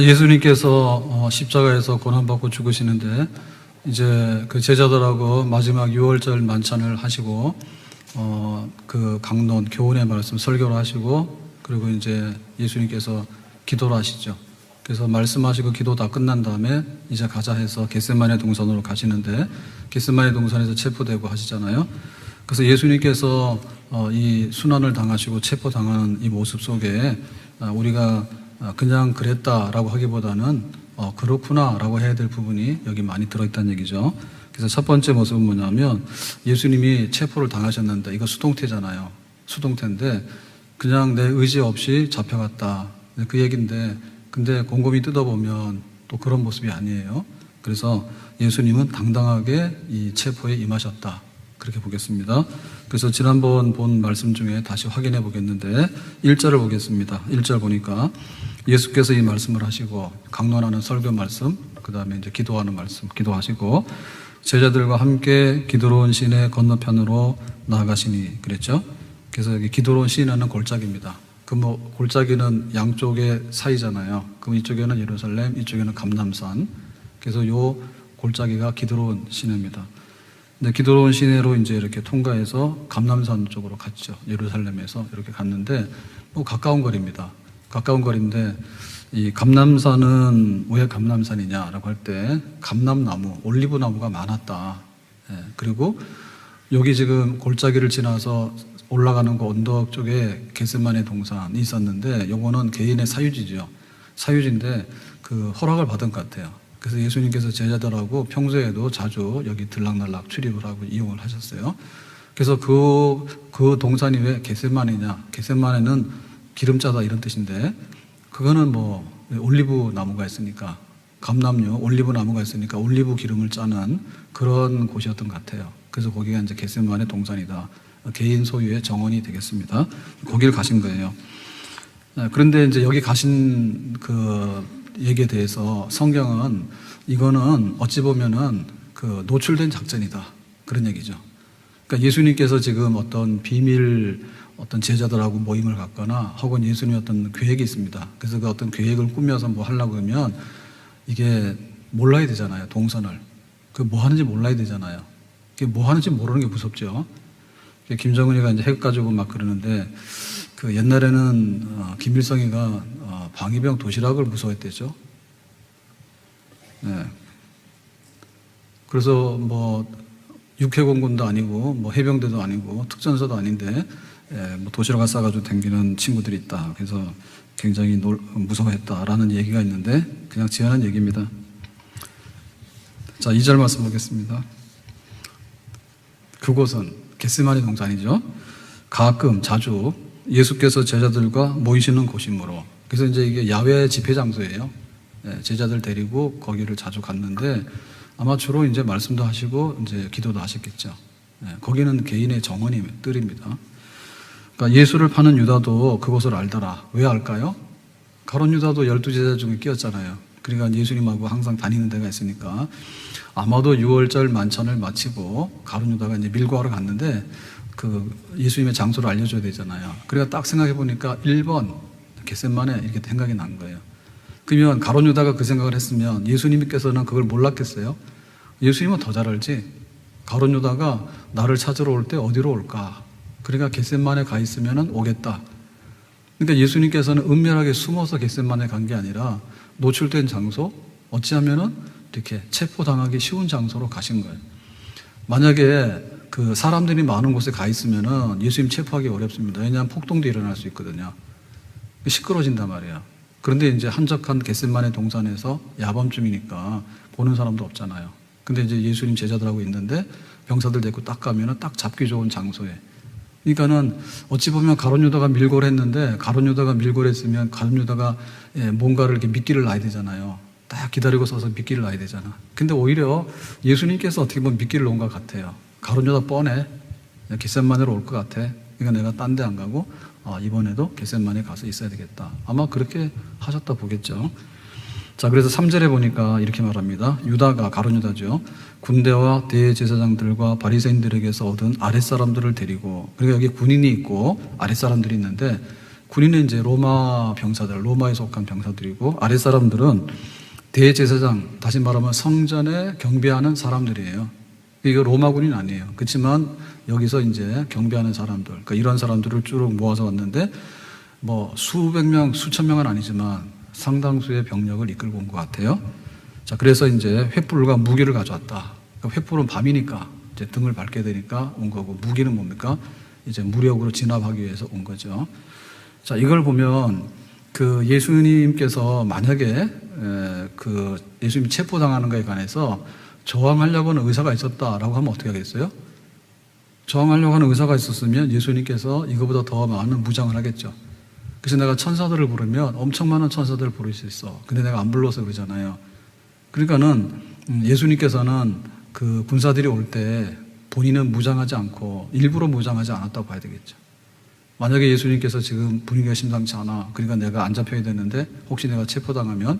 예수님께서 십자가에서 고난받고 죽으시는데 이제 그 제자들하고 마지막 유월절 만찬을 하시고 그 강론 교훈의 말씀 설교를 하시고 그리고 이제 예수님께서 기도를 하시죠. 그래서 말씀하시고 기도 다 끝난 다음에 이제 가자 해서 겟세마네 동산으로 가시는데 겟세마네 동산에서 체포되고 하시잖아요. 그래서 예수님께서 이 순환을 당하시고 체포당하는 이 모습 속에 우리가 그냥 그랬다라고 하기보다는 그렇구나라고 해야 될 부분이 여기 많이 들어있다는 얘기죠. 그래서 첫 번째 모습은 뭐냐면 예수님이 체포를 당하셨는데 이거 수동태잖아요. 수동태인데 그냥 내 의지 없이 잡혀갔다. 그 얘기인데 근데 곰곰이 뜯어보면 또 그런 모습이 아니에요. 그래서 예수님은 당당하게 이 체포에 임하셨다. 그렇게 보겠습니다. 그래서 지난번 본 말씀 중에 다시 확인해 보겠는데 1절을 보겠습니다. 1절 보니까 예수께서 이 말씀을 하시고 강론하는 설교 말씀, 그 다음에 이제 기도하는 말씀, 기도하시고 제자들과 함께 기도로운 시내 건너편으로 나아가시니 그랬죠. 그래서 여기 기도로운 시내는 골짜기입니다. 그 골짜기는 양쪽의 사이잖아요. 그럼 이쪽에는 예루살렘, 이쪽에는 감람산. 그래서 요 골짜기가 기도로운 시내입니다. 근데 기도로운 시내로 이제 이렇게 통과해서 감람산 쪽으로 갔죠. 예루살렘에서 이렇게 갔는데 가까운 거리입니다. 가까운 거리인데 이 감람산은 왜 감람산이냐라고 할 때 감람나무, 올리브 나무가 많았다. 그리고 여기 지금 골짜기를 지나서 올라가는 그 언덕 쪽에 겟세마네 동산이 있었는데 요거는 개인의 사유지죠. 사유지인데 그 허락을 받은 것 같아요. 그래서 예수님께서 제자들하고 평소에도 자주 여기 들락날락 출입을 하고 이용을 하셨어요. 그래서 그 동산이 왜 겟세마네냐? 겟세마네는 기름짜다 이런 뜻인데 그거는 올리브 나무가 있으니까 감람류 올리브 나무가 있으니까 올리브 기름을 짜는 그런 곳이었던 것 같아요. 그래서 거기가 이제 겟세마네 동산이다. 개인 소유의 정원이 되겠습니다. 거기를 가신 거예요. 그런데 이제 여기 가신 그 얘기에 대해서 성경은 이거는 어찌 보면은 그 노출된 작전이다. 그런 얘기죠. 그러니까 예수님께서 지금 어떤 비밀 어떤 제자들하고 모임을 갖거나 혹은 예수님의 어떤 계획이 있습니다. 그래서 그 어떤 계획을 꾸며서 뭐 하려고 하면 이게 몰라야 되잖아요. 동선을. 그 뭐 하는지 몰라야 되잖아요. 그게 뭐 하는지 모르는 게 무섭죠. 김정은이가 이제 핵 가지고 막 그러는데 그 옛날에는 김일성이가 방위병 도시락을 무서워했대죠. 네. 그래서 육해공군도 아니고 해병대도 아니고 특전사도 아닌데 도시락을 싸가지고 댕기는 친구들이 있다. 그래서 굉장히 무서워했다라는 얘기가 있는데 그냥 지어낸 얘기입니다. 자, 2절 말씀 보겠습니다. 그곳은 겟세마네 동산이죠. 가끔 자주 예수께서 제자들과 모이시는 곳이므로 그래서 이제 이게 야외 집회 장소예요. 제자들 데리고 거기를 자주 갔는데 아마 주로 이제 말씀도 하시고 이제 기도도 하셨겠죠. 거기는 개인의 정원이 뜰입니다. 그러니까 예수를 파는 유다도 그곳을 알더라. 왜 알까요? 가룟 유다도 12제자 중에 끼었잖아요. 그러니까 예수님하고 항상 다니는 데가 있으니까 아마도 6월절 만찬을 마치고 가룟 유다가 이제 밀고하러 갔는데 그 예수님의 장소를 알려줘야 되잖아요. 그러니까 딱 생각해 보니까 1번 겟세마네 이렇게 생각이 난 거예요. 그러면 가룟 유다가 그 생각을 했으면 예수님께서는 그걸 몰랐겠어요? 예수님은 더 잘 알지. 가룟 유다가 나를 찾으러 올 때 어디로 올까? 그러니까 겟세마네 가 있으면 오겠다. 그러니까 예수님께서는 은밀하게 숨어서 겟세마네 간 게 아니라 노출된 장소, 어찌하면은 이렇게 체포당하기 쉬운 장소로 가신 거예요. 만약에 그 사람들이 많은 곳에 가 있으면은 예수님 체포하기 어렵습니다. 왜냐하면 폭동도 일어날 수 있거든요. 시끄러진단 말이에요. 그런데 이제 한적한 겟세마네 동산에서 야밤쯤이니까 보는 사람도 없잖아요. 근데 이제 예수님 제자들하고 있는데 병사들 데리고 딱 가면은 딱 잡기 좋은 장소에. 그러니까는 어찌 보면 가룟 유다가 밀고를 했는데 가룟 유다가 밀고를 했으면 가룟 유다가 뭔가를 이렇게 미끼를 놔야 되잖아요. 딱 기다리고 서서 미끼를 놔야 되잖아. 근데 오히려 예수님께서 어떻게 보면 미끼를 놓은 것 같아요. 가룟 유다 뻔해. 겟세마네로 올 것 같아. 그러니까 내가 딴 데 안 가고 이번에도 겟세마네 가서 있어야 되겠다. 아마 그렇게 하셨다 보겠죠. 자, 그래서 3절에 보니까 이렇게 말합니다. 유다가 가룟 유다죠. 군대와 대제사장들과 바리새인들에게서 얻은 아랫사람들을 데리고 그러니까 여기 군인이 있고 아랫사람들이 있는데 군인은 이제 로마 병사들, 로마에 속한 병사들이고 아랫사람들은 대제사장, 다시 말하면 성전에 경비하는 사람들이에요. 이거 로마 군인 아니에요. 그렇지만 여기서 이제 경비하는 사람들, 그러니까 이런 사람들을 쭉 모아서 왔는데 뭐 수백 명, 수천 명은 아니지만 상당수의 병력을 이끌고 온 것 같아요. 자, 그래서 이제 횃불과 무기를 가져왔다. 그러니까 횃불은 밤이니까 이제 등을 밝게 되니까 온 거고, 무기는 뭡니까? 이제 무력으로 진압하기 위해서 온 거죠. 자, 이걸 보면 그 예수님께서 만약에 그 예수님이 체포당하는 것에 관해서 저항하려고 하는 의사가 있었다라고 하면 어떻게 하겠어요? 저항하려고 하는 의사가 있었으면 예수님께서 이거보다 더 많은 무장을 하겠죠. 그래서 내가 천사들을 부르면 엄청 많은 천사들을 부를 수 있어. 근데 내가 안 불러서 그러잖아요. 그러니까는 예수님께서는 그 군사들이 올 때 본인은 무장하지 않고 일부러 무장하지 않았다고 봐야 되겠죠. 만약에 예수님께서 지금 분위기가 심상치 않아. 그러니까 내가 안 잡혀야 되는데 혹시 내가 체포당하면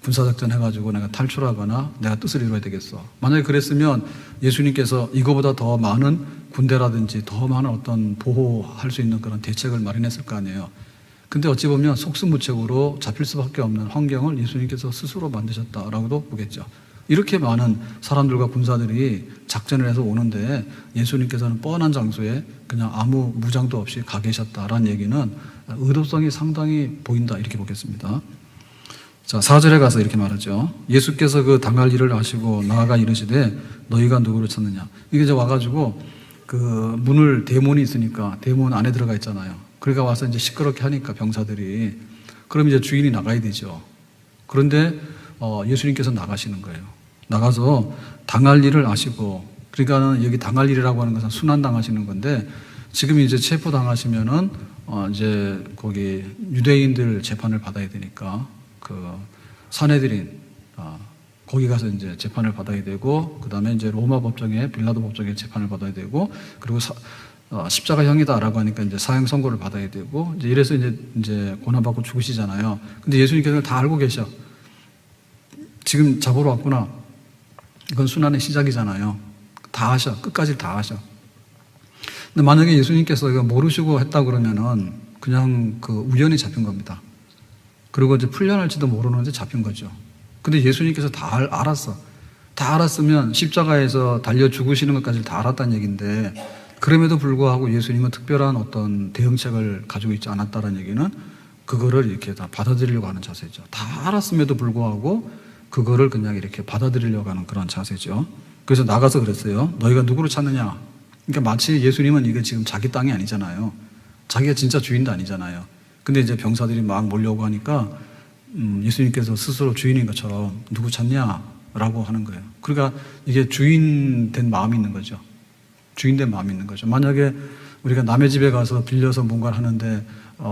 군사작전 해가지고 내가 탈출하거나 내가 뜻을 이루어야 되겠어. 만약에 그랬으면 예수님께서 이거보다 더 많은 군대라든지 더 많은 어떤 보호할 수 있는 그런 대책을 마련했을 거 아니에요. 근데 어찌 보면 속수무책으로 잡힐 수밖에 없는 환경을 예수님께서 스스로 만드셨다라고도 보겠죠. 이렇게 많은 사람들과 군사들이 작전을 해서 오는데 예수님께서는 뻔한 장소에 그냥 아무 무장도 없이 가 계셨다라는 얘기는 의도성이 상당히 보인다, 이렇게 보겠습니다. 자, 4절에 가서 이렇게 말하죠. 예수께서 그 당할 일을 아시고 나아가 이르시되 너희가 누구를 찾느냐. 이게 이제 와가지고 그 문을, 대문이 있으니까 대문 안에 들어가 있잖아요. 그러니까 와서 이제 시끄럽게 하니까 병사들이, 그럼 이제 주인이 나가야 되죠. 그런데 예수님께서 나가시는 거예요. 나가서 당할 일을 아시고, 그러니까는 여기 당할 일이라고 하는 것은 순환당하시는 건데, 지금 이제 체포당하시면은 이제 거기 유대인들 재판을 받아야 되니까 그 산헤드린 거기 가서 이제 재판을 받아야 되고, 그 다음에 이제 로마 법정에, 빌라도 법정에 재판을 받아야 되고, 그리고 십자가형이다라고 하니까 이제 사형 선고를 받아야 되고, 이제 이래서 이제 고난받고 죽으시잖아요. 근데 예수님께서는 다 알고 계셔. 지금 잡으러 왔구나. 이건 순환의 시작이잖아요. 다 하셔. 끝까지 다 하셔. 근데 만약에 예수님께서 이거 모르시고 했다 그러면은 그냥 그 우연히 잡힌 겁니다. 그리고 이제 풀려날지도 모르는데 잡힌 거죠. 근데 예수님께서 다 알았어. 다 알았으면 십자가에서 달려 죽으시는 것까지 다 알았다는 얘기인데, 그럼에도 불구하고 예수님은 특별한 어떤 대응책을 가지고 있지 않았다는 얘기는 그거를 이렇게 다 받아들이려고 하는 자세죠. 다 알았음에도 불구하고 그거를 그냥 이렇게 받아들이려고 하는 그런 자세죠. 그래서 나가서 그랬어요. 너희가 누구를 찾느냐? 그러니까 마치 예수님은 이게 지금 자기 땅이 아니잖아요. 자기가 진짜 주인도 아니잖아요. 근데 이제 병사들이 막 몰려오고 하니까 예수님께서 스스로 주인인 것처럼 누구 찾냐라고 하는 거예요. 그러니까 이게 주인 된 마음이 있는 거죠. 주인 된 마음이 있는 거죠. 만약에 우리가 남의 집에 가서 빌려서 뭔가를 하는데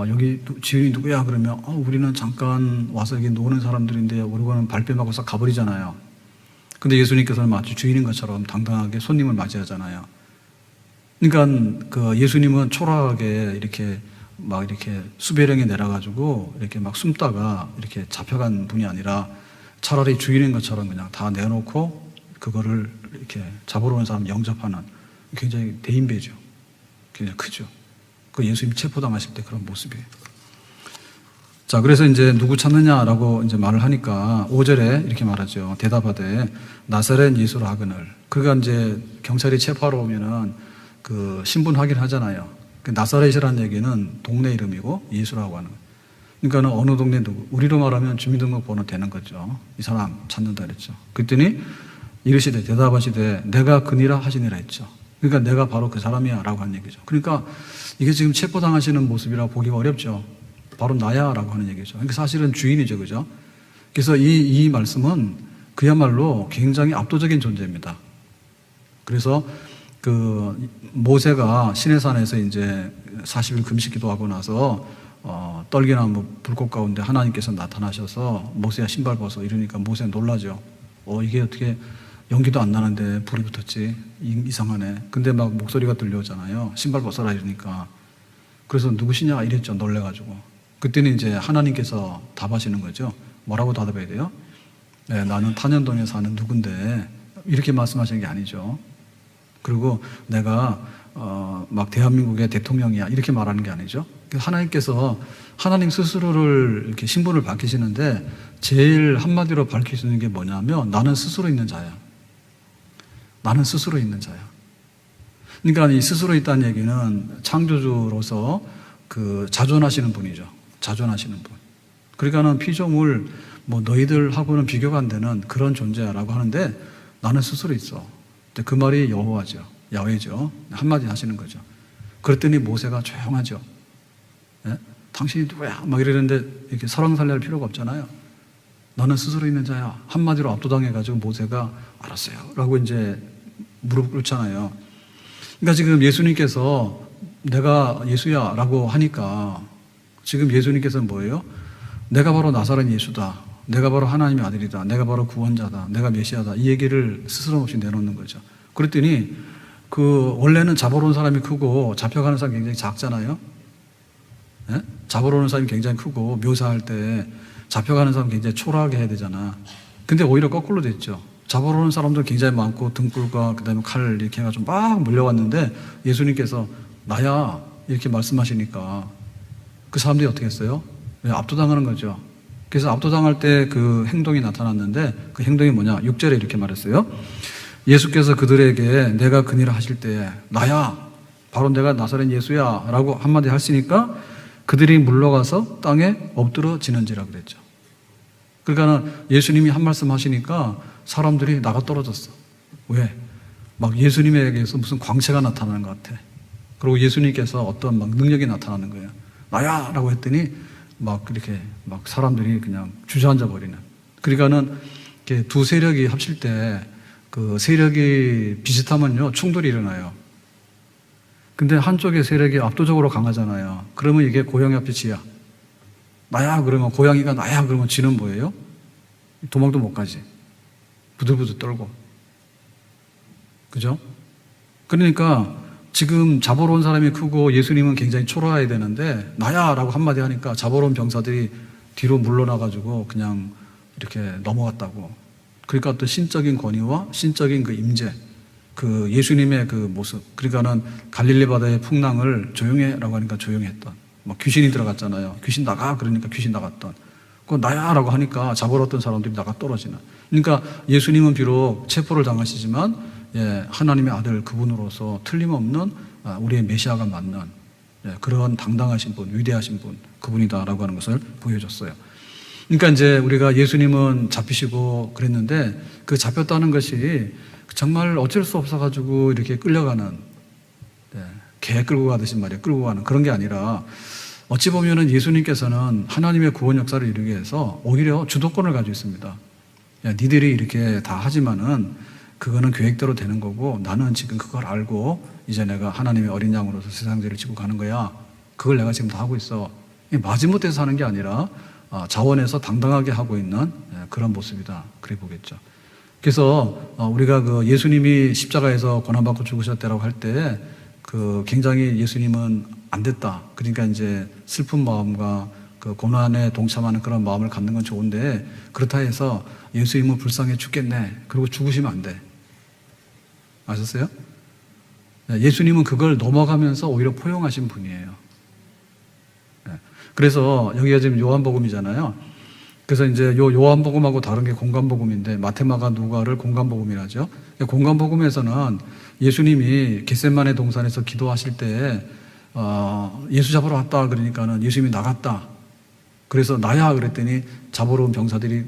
여기 주인이 누구야? 그러면 우리는 잠깐 와서 여기 노는 사람들인데 우리는 발뺌하고 싹 가버리잖아요. 근데 예수님께서는 마치 주인인 것처럼 당당하게 손님을 맞이하잖아요. 그러니까 그 예수님은 초라하게 이렇게 막 이렇게 수배령에 내려가지고 이렇게 막 숨다가 이렇게 잡혀간 분이 아니라 차라리 주인인 것처럼 그냥 다 내놓고 그거를 이렇게 잡으러 온 사람 영접하는, 굉장히 대인배죠. 굉장히 크죠. 그 예수님 체포당하실 때 그런 모습이에요. 자, 그래서 이제 누구 찾느냐라고 이제 말을 하니까 5절에 이렇게 말하죠. 대답하되 나사렛 예수라 하거늘. 그러니까 이제 경찰이 체포하러 오면은 그 신분 확인하잖아요. 그 나사렛이라는 얘기는 동네 이름이고 예수라고 하는 거예요. 그러니까 어느 동네 누구, 우리로 말하면 주민등록번호 되는 거죠. 이 사람 찾는다 그랬죠. 그랬더니 이르시되 대답하시되 내가 그니라 하시니라 했죠. 그러니까 내가 바로 그 사람이야 라고 하는 얘기죠. 그러니까 이게 지금 체포당하시는 모습이라 보기가 어렵죠. 바로 나야 라고 하는 얘기죠. 그러니까 사실은 주인이죠. 그죠? 그래서 이 말씀은 그야말로 굉장히 압도적인 존재입니다. 그래서 그 모세가 시내산에서 이제 40일 금식 기도하고 나서 떨기나무 불꽃 가운데 하나님께서 나타나셔서 모세야 신발 벗어 이러니까 모세 놀라죠. 이게 어떻게 연기도 안 나는데 불이 붙었지? 이상하네. 근데 막 목소리가 들려오잖아요. 신발 벗어라 이러니까. 그래서 누구시냐 이랬죠. 놀래가지고. 그때는 이제 하나님께서 답하시는 거죠. 뭐라고 답해야 돼요? 네, 나는 탄현동에 사는 누군데, 이렇게 말씀하시는 게 아니죠. 그리고 내가 막 대한민국의 대통령이야 이렇게 말하는 게 아니죠. 하나님께서 하나님 스스로를 이렇게 신분을 밝히시는데 제일 한마디로 밝힐 수 있는 게 뭐냐면 나는 스스로 있는 자야. 나는 스스로 있는 자야. 그러니까 이 스스로 있다는 얘기는 창조주로서 그 자존하시는 분이죠. 자존하시는 분. 그러니까는 피조물 뭐 너희들하고는 비교가 안 되는 그런 존재야라고 하는데 나는 스스로 있어. 근데 그 말이 여호와죠. 야훼죠. 한마디 하시는 거죠. 그랬더니 모세가 조용하죠. 예? 당신이 누구야? 막 이러는데 이렇게 설왕설래할 필요가 없잖아요. 나는 스스로 있는 자야. 한마디로 압도당해가지고 모세가 알았어요. 라고 이제 무릎 꿇잖아요. 그러니까 지금 예수님께서 내가 예수야 라고 하니까 지금 예수님께서는 뭐예요? 내가 바로 나사렛 예수다. 내가 바로 하나님의 아들이다. 내가 바로 구원자다. 내가 메시아다. 이 얘기를 스스럼 없이 내놓는 거죠. 그랬더니 그 원래는 잡으러 온 사람이 크고 잡혀가는 사람이 굉장히 작잖아요. 예? 잡으러 오는 사람이 굉장히 크고 묘사할 때 잡혀가는 사람은 굉장히 초라하게 해야 되잖아. 근데 오히려 거꾸로 됐죠. 잡으러 오는 사람들 굉장히 많고 등불과 그다음에 칼 이렇게 해가지고 막 몰려왔는데 예수님께서 나야 이렇게 말씀하시니까 그 사람들이 어떻게 했어요? 압도당하는 거죠. 그래서 압도당할 때 그 행동이 나타났는데 그 행동이 뭐냐? 6절에 이렇게 말했어요. 예수께서 그들에게 내가 그니라 하실 때 나야 바로 내가 나사렛 예수야 라고 한마디 하시니까 그들이 물러가서 땅에 엎드러지는지라 그랬죠. 그러니까 예수님이 한 말씀 하시니까 사람들이 나가 떨어졌어. 왜? 막 예수님에게서 무슨 광채가 나타나는 것 같아. 그리고 예수님께서 어떤 막 능력이 나타나는 거예요. 나야! 라고 했더니 막 이렇게 막 사람들이 그냥 주저앉아 버리는. 그러니까는 이렇게 두 세력이 합칠 때 그 세력이 비슷하면요, 충돌이 일어나요. 근데 한쪽의 세력이 압도적으로 강하잖아요. 그러면 이게 고양이 앞에 쥐야. 나야 그러면 고양이가 나야 그러면 쥐는 뭐예요? 도망도 못 가지. 부들부들 떨고. 그죠? 그러니까 지금 잡으러 온 사람이 크고 예수님은 굉장히 초라해야 되는데 나야 라고 한마디 하니까 잡으러 온 병사들이 뒤로 물러나가지고 그냥 이렇게 넘어갔다고. 그러니까 어떤 신적인 권위와 신적인 그 임재, 그 예수님의 그 모습. 그러니까는 갈릴리 바다의 풍랑을 조용해 라고 하니까 조용했던. 뭐 귀신이 들어갔잖아요. 귀신 나가 그러니까 귀신 나갔던. 그 나야 라고 하니까 잡으러 왔던 사람들이 나가 떨어지는. 그러니까 예수님은 비록 체포를 당하시지만 예, 하나님의 아들 그분으로서 틀림없는 우리의 메시아가 맞는 예, 그런 당당하신 분, 위대하신 분 그분이다라고 하는 것을 보여줬어요. 그러니까 이제 우리가 예수님은 잡히시고 그랬는데 그 잡혔다는 것이 정말 어쩔 수 없어가지고 이렇게 끌려가는 예, 개 끌고 가듯이 말이에요. 끌고 가는 그런 게 아니라 어찌 보면은 예수님께서는 하나님의 구원 역사를 이루기 위해서 오히려 주도권을 가지고 있습니다. 야, 니들이 이렇게 다 하지만은 그거는 계획대로 되는 거고 나는 지금 그걸 알고 이제 내가 하나님의 어린 양으로서 세상 죄를 지고 가는 거야. 그걸 내가 지금 다 하고 있어. 마지못해서 하는 게 아니라 자원해서 당당하게 하고 있는 그런 모습이다. 그래 보겠죠. 그래서 우리가 그 예수님이 십자가에서 고난받고 죽으셨다라고 할 때 그 굉장히 예수님은 안 됐다. 그러니까 이제 슬픈 마음과 그 고난에 동참하는 그런 마음을 갖는 건 좋은데 그렇다 해서 예수님은 불쌍해 죽겠네. 그리고 죽으시면 안 돼. 아셨어요? 예수님은 그걸 넘어가면서 오히려 포용하신 분이에요. 그래서 여기가 지금 요한복음이잖아요. 그래서 이제 요한복음하고 다른 게 공간복음인데 마테마가 누가를 공간복음이라죠. 공간복음에서는 예수님이 겟세마네 동산에서 기도하실 때 예수 잡으러 왔다 그러니까는 예수님이 나갔다. 그래서 나야 그랬더니 잡으러 온 병사들이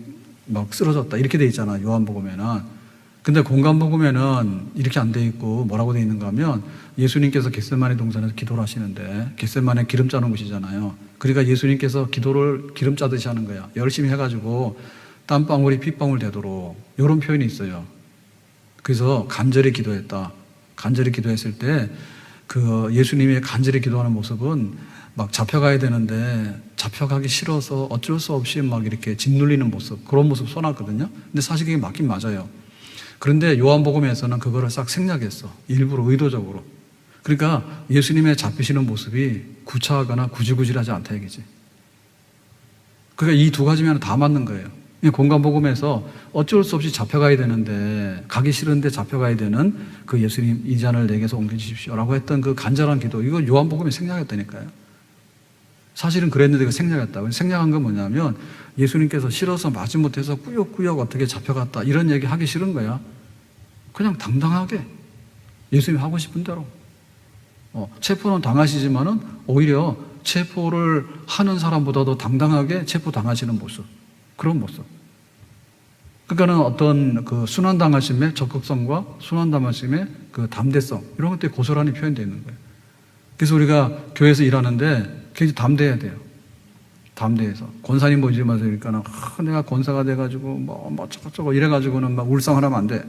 막 쓰러졌다. 이렇게 돼 있잖아. 요한복음에는. 근데 공간복음에는 이렇게 안 돼 있고 뭐라고 돼 있는가 하면 예수님께서 겟세마네 동산에서 기도를 하시는데 겟세마네 기름 짜는 곳이잖아요. 그러니까 예수님께서 기도를 기름 짜듯이 하는 거야. 열심히 해가지고 땀방울이 핏방울 되도록 이런 표현이 있어요. 그래서 간절히 기도했다. 간절히 기도했을 때 그 예수님이 간절히 기도하는 모습은 막 잡혀가야 되는데 잡혀가기 싫어서 어쩔 수 없이 막 이렇게 짓눌리는 모습, 그런 모습 써놨거든요. 근데 사실 그게 맞긴 맞아요. 그런데 요한복음에서는 그거를 싹 생략했어. 일부러 의도적으로. 그러니까 예수님의 잡히시는 모습이 구차하거나 구질구질하지 않다 얘기지. 그러니까 이 두 가지면 다 맞는 거예요. 이 공간복음에서 어쩔 수 없이 잡혀가야 되는데, 가기 싫은데 잡혀가야 되는 그 예수님 이 잔을 내게서 옮겨주십시오라고 했던 그 간절한 기도, 이거 요한복음에 생략했다니까요. 사실은 그랬는데 그 생략했다. 생략한 건 뭐냐면 예수님께서 싫어서 마지못해서 꾸역꾸역 어떻게 잡혀갔다 이런 얘기 하기 싫은 거야. 그냥 당당하게 예수님이 하고 싶은 대로. 체포는 당하시지만은 오히려 체포를 하는 사람보다도 당당하게 체포당하시는 모습. 그런 모습. 그러니까는 어떤 그 순환당하심의 적극성과 순환당하심의 그 담대성, 이런 것들이 고스란히 표현되어 있는 거예요. 그래서 우리가 교회에서 일하는데 굉장히 담대해야 돼요. 담대해서. 권사님 모시지 마세요. 그러니까 내가 권사가 돼가지고 뭐 저거 이래가지고는 막 울상하면 안 돼.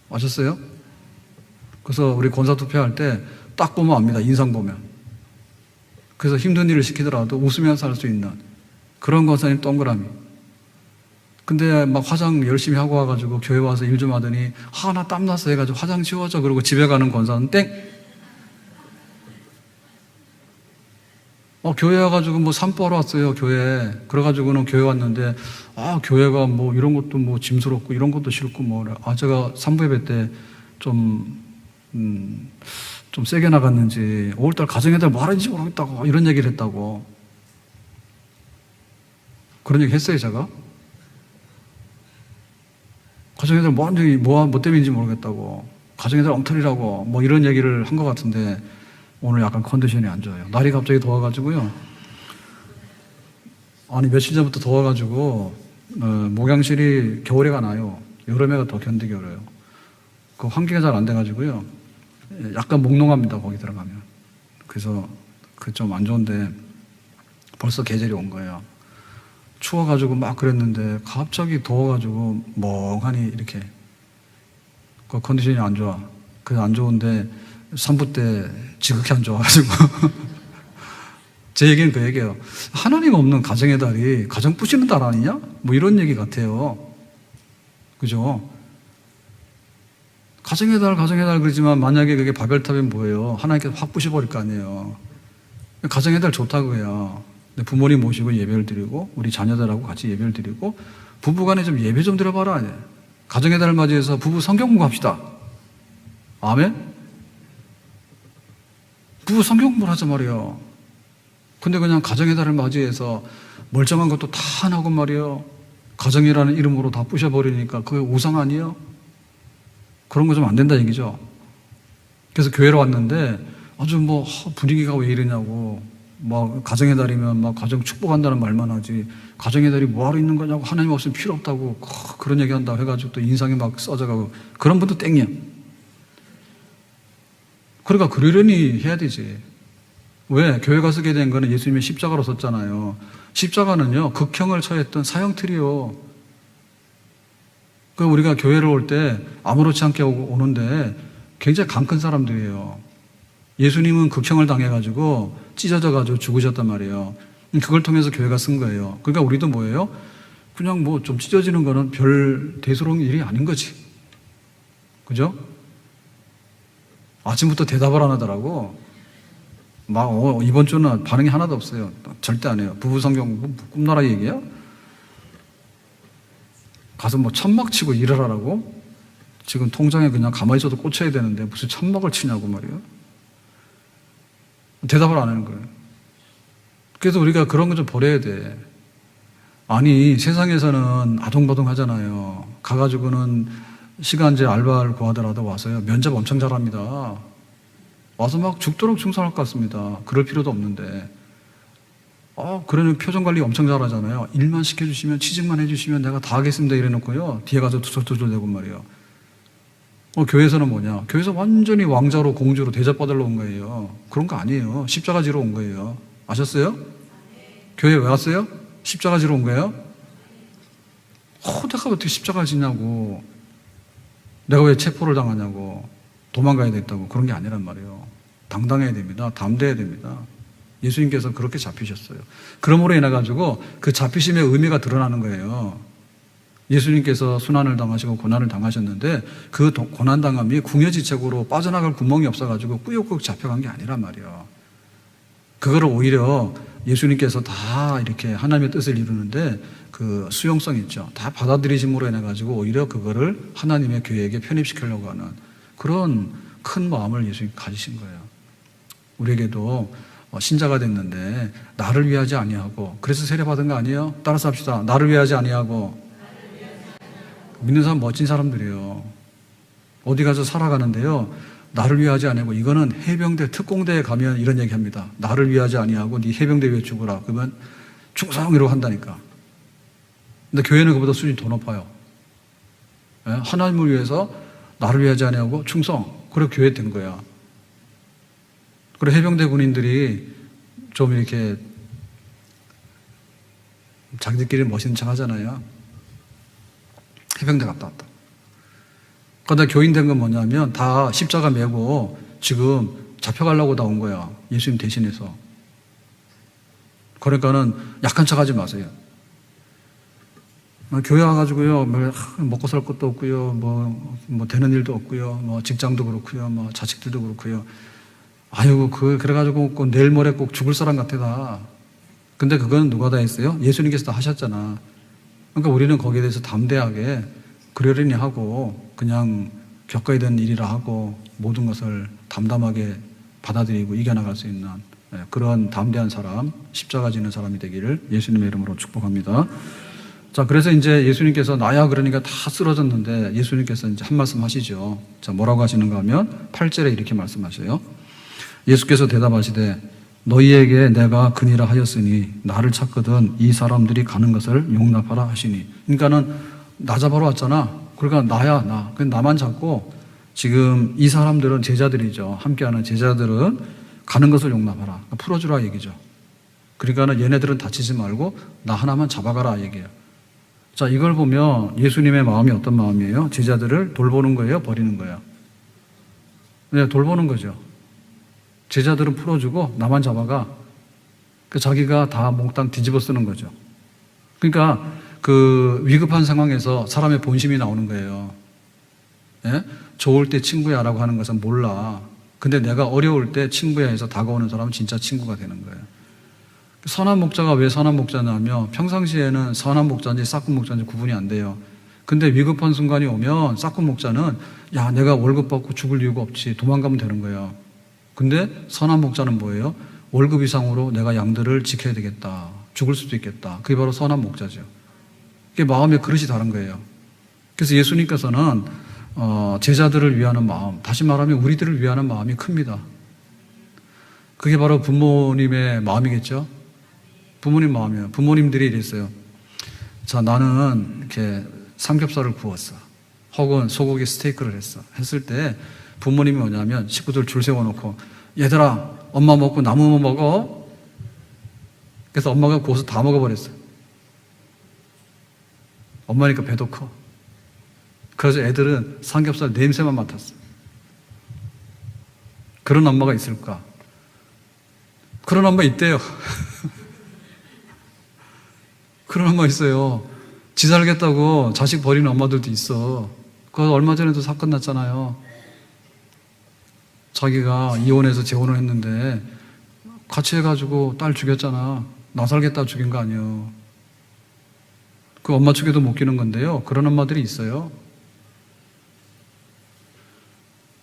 아셨어요? 그래서 우리 권사 투표할 때 딱 보면 압니다. 인상 보면. 그래서 힘든 일을 시키더라도 웃으면서 할 수 있는 그런 권사님 동그라미. 근데 막 화장 열심히 하고 와가지고 교회 와서 일 좀 하더니 나 땀났어 해가지고 화장 지워줘 그러고 집에 가는 권사는 땡. 교회 와가지고 뭐 산보러 왔어요, 교회. 그래가지고는 교회 왔는데, 교회가 뭐 이런 것도 뭐 짐스럽고 이런 것도 싫고 제가 산부예배 때 좀 세게 나갔는지 5월달 가정애들 뭐 하는지 모르겠다고 이런 얘기를 했다고. 그런 얘기 했어요, 제가? 가정애들 뭐 때문인지 모르겠다고. 가정애들 엉터리라고 뭐 이런 얘기를 한 것 같은데 오늘 약간 컨디션이 안 좋아요. 날이 갑자기 더워가지고요. 며칠 전부터 더워가지고 목양실이 겨울에가 나요. 여름에가 더 견디기 어려워요. 그 환기가 잘 안 돼가지고요. 약간 몽롱합니다, 거기 들어가면. 그래서 그 좀 안 좋은데 벌써 계절이 온 거예요. 추워가지고 막 그랬는데 갑자기 더워가지고 멍하니 이렇게 그 컨디션이 안 좋아. 그래서 안 좋은데 산부 때 지극히 안 좋아가지고 제 얘기는 그 얘기예요. 하나님 없는 가정의 달이 가정 부시는 달 아니냐? 뭐 이런 얘기 같아요. 그죠? 가정의 달 그러지만 만약에 그게 바벨탑이면 뭐예요? 하나님께서 확 부셔버릴 거 아니에요. 가정의 달 좋다고 해요. 부모님 모시고 예배를 드리고 우리 자녀들하고 같이 예배를 드리고 부부간에 좀 예배 좀 드려봐라. 가정의 달을 맞이해서 부부 성경 공부합시다. 아멘? 부부 성경 공부를 하자 말이에요. 근데 그냥 가정의 달을 맞이해서 멀쩡한 것도 다 안 하고 말이에요. 가정이라는 이름으로 다 부셔버리니까 그게 우상 아니에요? 그런 거 좀 안 된다 얘기죠. 그래서 교회로 왔는데 아주 분위기가 왜 이러냐고. 가정의 달이면 가정 축복한다는 말만 하지. 가정의 달이 뭐하러 있는 거냐고. 하나님 없으면 필요 없다고. 그런 얘기 한다고 해가지고 또 인상이 막 써져가고. 그런 분도 땡이야. 그러니까 그러려니 해야 되지. 왜? 교회가 쓰게 된 거는 예수님의 십자가로 썼잖아요. 십자가는요, 극형을 처했던 사형틀이요. 우리가 교회를 올 때 아무렇지 않게 오는데 굉장히 강 큰 사람들이에요. 예수님은 극형을 당해가지고 찢어져가지고 죽으셨단 말이에요. 그걸 통해서 교회가 쓴 거예요. 그러니까 우리도 뭐예요? 그냥 좀 찢어지는 거는 별 대수로운 일이 아닌 거지. 그죠? 아침부터 대답을 안 하더라고. 이번 주는 반응이 하나도 없어요. 절대 안 해요. 부부 성경 꿈나라 얘기야? 가서 천막 치고 일을 하라고? 지금 통장에 그냥 가만히 있어도 꽂혀야 되는데 무슨 천막을 치냐고 말이에요. 대답을 안 하는 거예요. 그래서 우리가 그런 거 좀 버려야 돼. 세상에서는 아동바동 하잖아요. 가가지고는 시간제 알바를 구하더라도 와서요. 면접 엄청 잘합니다. 와서 막 죽도록 충성할 것 같습니다. 그럴 필요도 없는데. 그러면 표정 관리 엄청 잘하잖아요. 일만 시켜주시면, 취직만 해주시면 내가 다 하겠습니다. 이래놓고요. 뒤에 가서 투덜투덜 대고 말이에요. 교회에서는 뭐냐? 교회에서 완전히 왕자로 공주로 대접받으러 온 거예요. 그런 거 아니에요. 십자가 지러 온 거예요. 아셨어요? 교회 왜 왔어요? 십자가 지러 온 거예요? 내가 어떻게 십자가를 지냐고. 내가 왜 체포를 당하냐고. 도망가야 됐다고. 그런 게 아니란 말이에요. 당당해야 됩니다. 담대해야 됩니다. 예수님께서 그렇게 잡히셨어요. 그러므로 인해가지고 그 잡히심의 의미가 드러나는 거예요. 예수님께서 순환을 당하시고 고난을 당하셨는데 그 고난당함이 궁여지책으로 빠져나갈 구멍이 없어가지고 꾸역꾸역 잡혀간 게 아니란 말이에요. 그거를 오히려 예수님께서 다 이렇게 하나님의 뜻을 이루는데 그 수용성 있죠. 다 받아들이심으로 인해 가지고 오히려 그거를 하나님의 교회에게 편입시키려고 하는 그런 큰 마음을 예수님 가지신 거예요. 우리에게도 신자가 됐는데 나를 위하지 아니하고, 그래서 세례 받은 거 아니에요? 따라서 합시다. 나를 위하지 아니하고. 믿는 사람 멋진 사람들이에요. 어디 가서 살아가는데요, 나를 위하지 아니하고. 이거는 해병대 특공대에 가면 이런 얘기합니다. 나를 위하지 아니하고 네 해병대 위해 죽어라. 그러면 충성이라고 한다니까. 근데 교회는 그보다 수준이 더 높아요. 하나님을 위해서 나를 위하지 아니하고 충성. 그리고 교회 된 거야. 그리고 해병대 군인들이 좀 이렇게 자기들끼리 멋있는 척 하잖아요. 해병대 갔다 왔다. 그런데 교인 된 건 뭐냐면 다 십자가 메고 지금 잡혀가려고 다 온 거야. 예수님 대신해서. 그러니까는 약한 척 하지 마세요. 교회 와가지고요, 먹고 살 것도 없고요, 뭐 되는 일도 없고요, 뭐 직장도 그렇고요, 뭐 자식들도 그렇고요. 아이고, 그래가지고 꼭 내일 모레 꼭 죽을 사람 같아, 다. 근데 그건 누가 다 했어요? 예수님께서 다 하셨잖아. 그러니까 우리는 거기에 대해서 담대하게 그러려니 하고, 그냥 겪어야 되는 일이라 하고, 모든 것을 담담하게 받아들이고 이겨나갈 수 있는 그런 담대한 사람, 십자가 지는 사람이 되기를 예수님의 이름으로 축복합니다. 자, 그래서 이제 예수님께서 나야 그러니까 다 쓰러졌는데 예수님께서 이제 한 말씀 하시죠. 자, 뭐라고 하시는가 하면 8절에 이렇게 말씀하셔요. 예수께서 대답하시되 너희에게 내가 그니라 하였으니 나를 찾거든 이 사람들이 가는 것을 용납하라 하시니. 그러니까는 나 잡아러 왔잖아. 그러니까 나야, 나. 그냥 나만 잡고 지금 이 사람들은 제자들이죠. 함께하는 제자들은 가는 것을 용납하라. 그러니까 풀어주라 얘기죠. 그러니까는 얘네들은 다치지 말고 나 하나만 잡아가라 얘기예요. 자, 이걸 보면 예수님의 마음이 어떤 마음이에요? 제자들을 돌보는 거예요? 버리는 거예요? 네, 돌보는 거죠. 제자들은 풀어주고 나만 잡아가. 자기가 다 몽땅 뒤집어 쓰는 거죠. 그러니까 그 위급한 상황에서 사람의 본심이 나오는 거예요. 예? 좋을 때 친구야 라고 하는 것은 몰라. 근데 내가 어려울 때 친구야 해서 다가오는 사람은 진짜 친구가 되는 거예요. 선한 목자가 왜 선한 목자냐면 평상시에는 선한 목자인지 싹군 목자인지 구분이 안 돼요. 근데 위급한 순간이 오면 싹군 목자는 야, 내가 월급 받고 죽을 이유가 없지. 도망가면 되는 거예요. 근데 선한 목자는 뭐예요? 월급 이상으로 내가 양들을 지켜야 되겠다. 죽을 수도 있겠다. 그게 바로 선한 목자죠. 그게 마음의 그릇이 다른 거예요. 그래서 예수님께서는 제자들을 위하는 마음, 다시 말하면 우리들을 위하는 마음이 큽니다. 그게 바로 부모님의 마음이겠죠. 부모님 마음이에요. 부모님들이 이랬어요. 자, 나는 이렇게 삼겹살을 구웠어. 혹은 소고기 스테이크를 했어. 했을 때 부모님이 뭐냐면 식구들 줄 세워놓고 얘들아, 엄마 먹고 남으면 먹어. 그래서 엄마가 구워서 다 먹어버렸어요. 엄마니까 배도 커. 그래서 애들은 삼겹살 냄새만 맡았어. 그런 엄마가 있을까? 그런 엄마 있대요. 그런 엄마 있어요. 지 살겠다고 자식 버리는 엄마들도 있어. 그거 얼마 전에도 사건 났잖아요. 자기가 이혼해서 재혼을 했는데 같이 해가지고 딸 죽였잖아. 나 살겠다 죽인 거 아니에요. 그 엄마 축에도 못 끼는 건데요. 그런 엄마들이 있어요.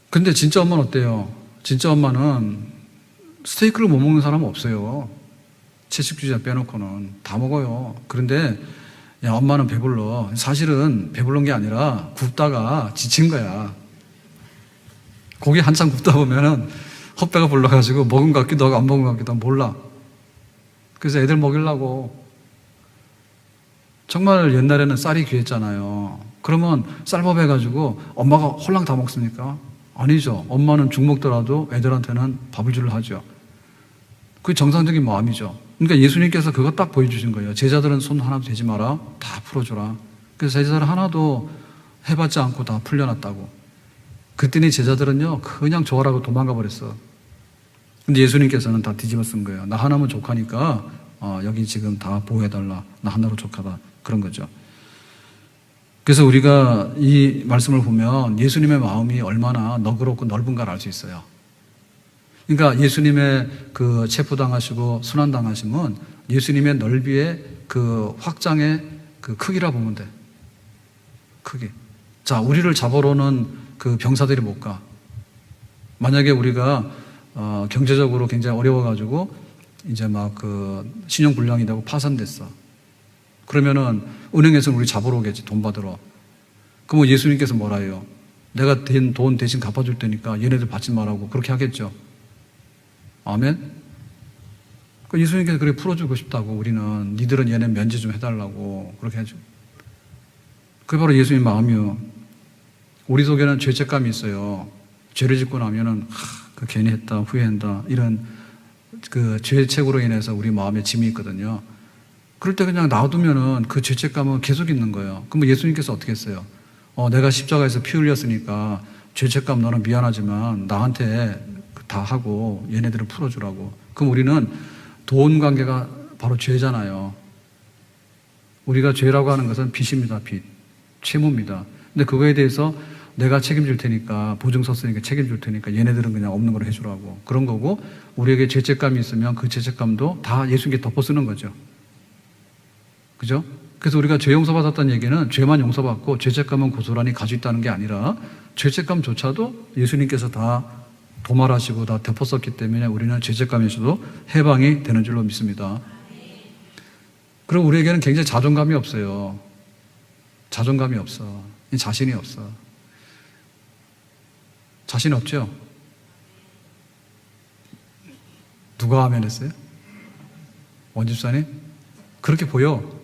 근데 진짜 엄마는 어때요? 진짜 엄마는 스테이크를 못 먹는 사람은 없어요. 채식주의자 빼놓고는 다 먹어요. 그런데 야, 엄마는 배불러. 사실은 배부른 게 아니라 굽다가 지친 거야. 고기 한참 굽다 보면은 헛배가 불러가지고 먹은 것 같기도 하고 안 먹은 것 같기도 하고 몰라. 그래서 애들 먹이려고. 정말 옛날에는 쌀이 귀했잖아요. 그러면 쌀밥 해가지고 엄마가 홀랑 다 먹습니까? 아니죠. 엄마는 죽 먹더라도 애들한테는 밥을 주려 하죠. 그게 정상적인 마음이죠. 그러니까 예수님께서 그거 딱 보여주신 거예요. 제자들은 손 하나도 대지 마라. 다 풀어줘라. 그래서 제자들 하나도 해봤지 않고 다 풀려났다고. 그랬더니 제자들은요, 그냥 좋아라고 도망가 버렸어. 근데 예수님께서는 다 뒤집어 쓴 거예요. 나 하나면 족하니까 여기 지금 다 보호해달라. 나 하나로 족하다. 그런 거죠. 그래서 우리가 이 말씀을 보면 예수님의 마음이 얼마나 너그럽고 넓은가를 알 수 있어요. 그러니까 예수님의 그 체포당하시고 순환당하심은 예수님의 넓이의 그 확장의 그 크기라 보면 돼. 크기. 자, 우리를 잡으러는 그 병사들이 못 가. 만약에 우리가 경제적으로 굉장히 어려워가지고 이제 막 그 신용불량이 되고 파산됐어. 그러면은 은행에서는 우리 잡으러 오겠지, 돈 받으러. 그러면 예수님께서 뭐라 해요? 내가 된 돈 대신 갚아줄 테니까 얘네들 받지 말라고 그렇게 하겠죠. 아멘? 예수님께서 그렇게 풀어주고 싶다고. 우리는 니들은 얘네 면제 좀 해달라고 그렇게 해줘. 그게 바로 예수님 마음이요. 우리 속에는 죄책감이 있어요. 죄를 짓고 나면은 그 괜히 했다, 후회한다, 이런 그 죄책으로 인해서 우리 마음에 짐이 있거든요. 그럴 때 그냥 놔두면은 그 죄책감은 계속 있는 거예요. 그럼 예수님께서 어떻게 했어요? 내가 십자가에서 피 흘렸으니까 죄책감 너는 미안하지만 나한테 다 하고 얘네들을 풀어주라고. 그럼 우리는 돈 관계가 바로 죄잖아요. 우리가 죄라고 하는 것은 빚입니다. 빚. 채무입니다. 근데 그거에 대해서 내가 책임질 테니까, 보증 섰으니까 책임질 테니까 얘네들은 그냥 없는 걸 해주라고. 그런 거고, 우리에게 죄책감이 있으면 그 죄책감도 다 예수님께 덮어 쓰는 거죠. 그죠? 그래서 우리가 죄 용서받았다는 얘기는 죄만 용서받고 죄책감은 고스란히 가지고 있다는 게 아니라 죄책감조차도 예수님께서 다 도말하시고 다 덮었었기 때문에 우리는 죄책감에서도 해방이 되는 줄로 믿습니다. 그리고 우리에게는 굉장히 자존감이 없어요. 자존감이 없어. 자신이 없어. 자신 없죠? 누가 하면 했어요? 원집사님? 그렇게 보여.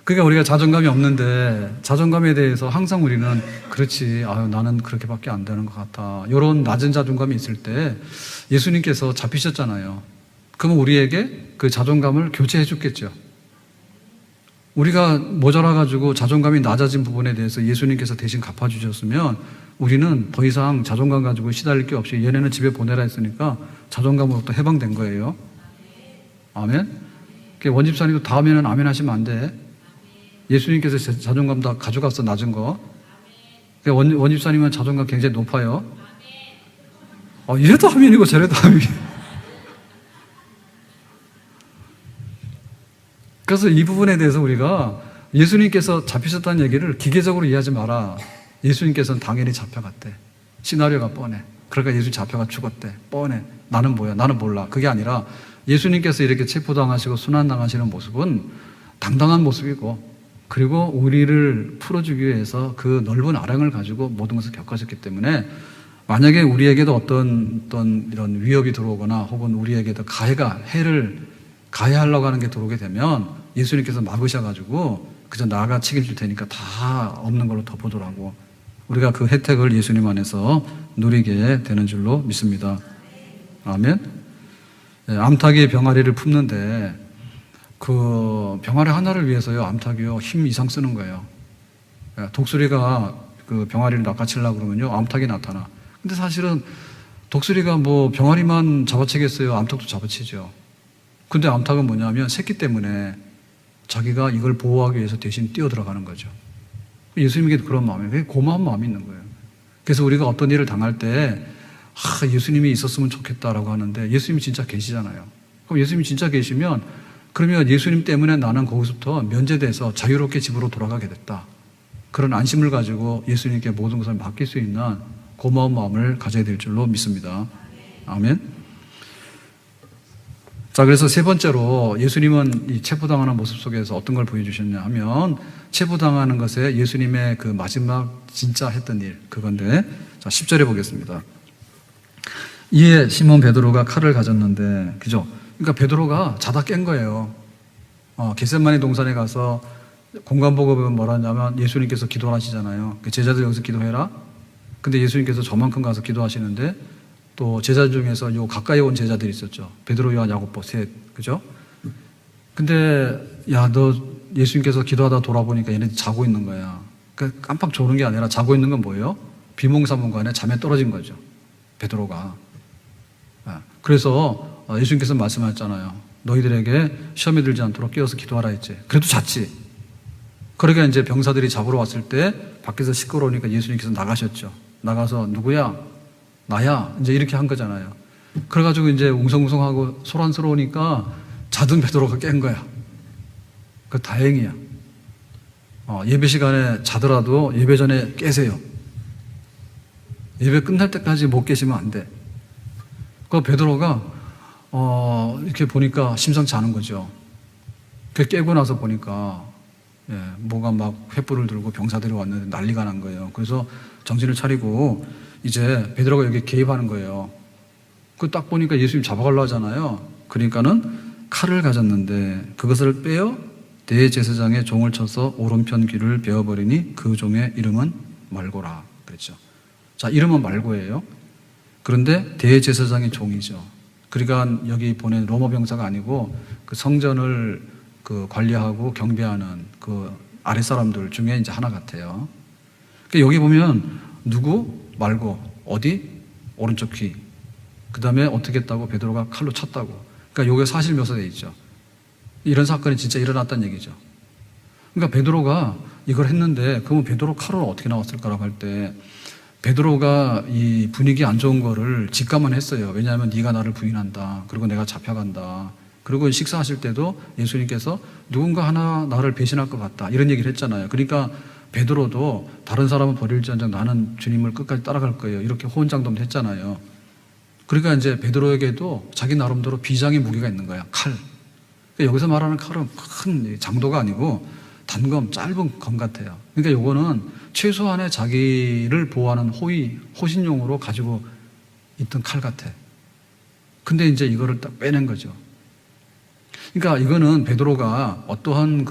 그러니까 우리가 자존감이 없는데 자존감에 대해서 항상 우리는 그렇지, 나는 그렇게밖에 안 되는 것 같아, 이런 낮은 자존감이 있을 때 예수님께서 잡히셨잖아요. 그러면 우리에게 그 자존감을 교체해 줬겠죠. 우리가 모자라가지고 자존감이 낮아진 부분에 대해서 예수님께서 대신 갚아주셨으면 우리는 더 이상 자존감 가지고 시달릴 게 없이 얘네는 집에 보내라 했으니까 자존감으로부터 해방된 거예요. 아멘? 원집사님도 다음에는 아멘 하시면 안 돼. 예수님께서 자존감 다 가져갔어, 낮은 거. 원집사님은 자존감 굉장히 높아요. 이래도 아멘이고 저래도 아멘이고. 그래서 이 부분에 대해서 우리가 예수님께서 잡히셨다는 얘기를 기계적으로 이해하지 마라. 예수님께서는 당연히 잡혀갔대. 시나리오가 뻔해. 그러니까 예수님 잡혀가 죽었대. 뻔해. 나는 뭐야? 나는 몰라. 그게 아니라 예수님께서 이렇게 체포당하시고 순환당하시는 모습은 당당한 모습이고, 그리고 우리를 풀어주기 위해서 그 넓은 아량을 가지고 모든 것을 겪으셨기 때문에 만약에 우리에게도 어떤 이런 위협이 들어오거나 혹은 우리에게도 해를 가해하려고 하는 게 들어오게 되면 예수님께서 막으셔가지고 그저 나가 책임질 테니까 다 없는 걸로 덮어두라고. 우리가 그 혜택을 예수님 안에서 누리게 되는 줄로 믿습니다. 아멘. 암탉이 병아리를 품는데 그 병아리 하나를 위해서요, 암탉이요, 힘 이상 쓰는 거예요. 독수리가 그 병아리를 낚아채려고 그러면요, 암탉이 나타나. 근데 사실은 독수리가 뭐 병아리만 잡아채겠어요? 암탉도 잡아채죠. 근데 암탉은 뭐냐면 새끼 때문에 자기가 이걸 보호하기 위해서 대신 뛰어들어가는 거죠. 예수님에게도 그런 마음이에요. 고마운 마음이 있는 거예요. 그래서 우리가 어떤 일을 당할 때 예수님이 있었으면 좋겠다라고 하는데 예수님이 진짜 계시잖아요. 그럼 예수님이 진짜 계시면 그러면 예수님 때문에 나는 거기서부터 면제돼서 자유롭게 집으로 돌아가게 됐다. 그런 안심을 가지고 예수님께 모든 것을 맡길 수 있는 고마운 마음을 가져야 될 줄로 믿습니다. 아멘. 자, 그래서 세 번째로 예수님은 이 체포당하는 모습 속에서 어떤 걸 보여주셨냐 하면 체포당하는 것에 예수님의 그 마지막 진짜 했던 일, 그건데, 자, 10절에 보겠습니다. 이에 시몬 베드로가 칼을 가졌는데, 그죠? 그러니까 베드로가 자다 깬 거예요. 겟세마네 동산에 가서 공간 보고 보면 뭐라 하냐면 예수님께서 기도하시잖아요. 제자들 여기서 기도해라. 근데 예수님께서 저만큼 가서 기도하시는데 또 제자 중에서 요 가까이 온 제자들이 있었죠. 베드로, 요한, 야고보 셋, 그죠? 근데 너 예수님께서 기도하다 돌아보니까 얘네 자고 있는 거야. 그러니까 깜빡 조는 게 아니라 자고 있는 건 뭐예요? 비몽사몽간에 잠에 떨어진 거죠. 베드로가. 그래서 예수님께서 말씀하셨잖아요. 너희들에게 시험에 들지 않도록 깨어서 기도하라 했지. 그래도 잤지. 그러니까 이제 병사들이 잡으러 왔을 때 밖에서 시끄러우니까 예수님께서 나가셨죠. 나가서 누구야? 나야. 이제 이렇게 한 거잖아요. 그래가지고 이제 웅성웅성하고 소란스러우니까 자던 베드로가 깬 거야. 그 다행이야. 예배 시간에 자더라도 예배 전에 깨세요. 예배 끝날 때까지 못 깨시면 안 돼. 그 베드로가 이렇게 보니까 심상치 않은 거죠. 그 깨고 나서 보니까 뭐가 막 횃불을 들고 병사들이 왔는데 난리가 난 거예요. 그래서 정신을 차리고 이제 베드로가 여기 개입하는 거예요. 그 딱 보니까 예수님 잡아가려고 하잖아요. 그러니까는 칼을 가졌는데 그것을 빼어 대제사장의 종을 쳐서 오른편 귀를 베어버리니 그 종의 이름은 말고라 그랬죠. 자, 이름은 말고예요. 그런데 대제사장의 종이죠. 그러니까 여기 보낸 로마 병사가 아니고 그 성전을 그 관리하고 경비하는 그 아랫사람들 중에 이제 하나 같아요. 그러니까 여기 보면 누구 말고 어디 오른쪽 귀. 그 다음에 어떻게 했다고 베드로가 칼로 쳤다고. 그러니까 요게 사실 묘사되어 있죠. 이런 사건이 진짜 일어났다는 얘기죠. 그러니까 베드로가 이걸 했는데 그러면 베드로 칼은 어떻게 나왔을까라고 할 때 베드로가 이 분위기 안 좋은 거를 직감은 했어요. 왜냐하면 네가 나를 부인한다. 그리고 내가 잡혀간다. 그리고 식사하실 때도 예수님께서 누군가 하나 나를 배신할 것 같다. 이런 얘기를 했잖아요. 그러니까 베드로도 다른 사람은 버릴지언정 나는 주님을 끝까지 따라갈 거예요. 이렇게 호언장담도 했잖아요. 그러니까 이제 베드로에게도 자기 나름대로 비장의 무기가 있는 거야. 칼. 그러니까 여기서 말하는 칼은 큰 장도가 아니고 단검, 짧은 검 같아요. 그러니까 요거는 최소한의 자기를 보호하는 호신용으로 가지고 있던 칼 같아. 근데 이제 이거를 딱 빼낸 거죠. 그러니까 이거는 베드로가 어떠한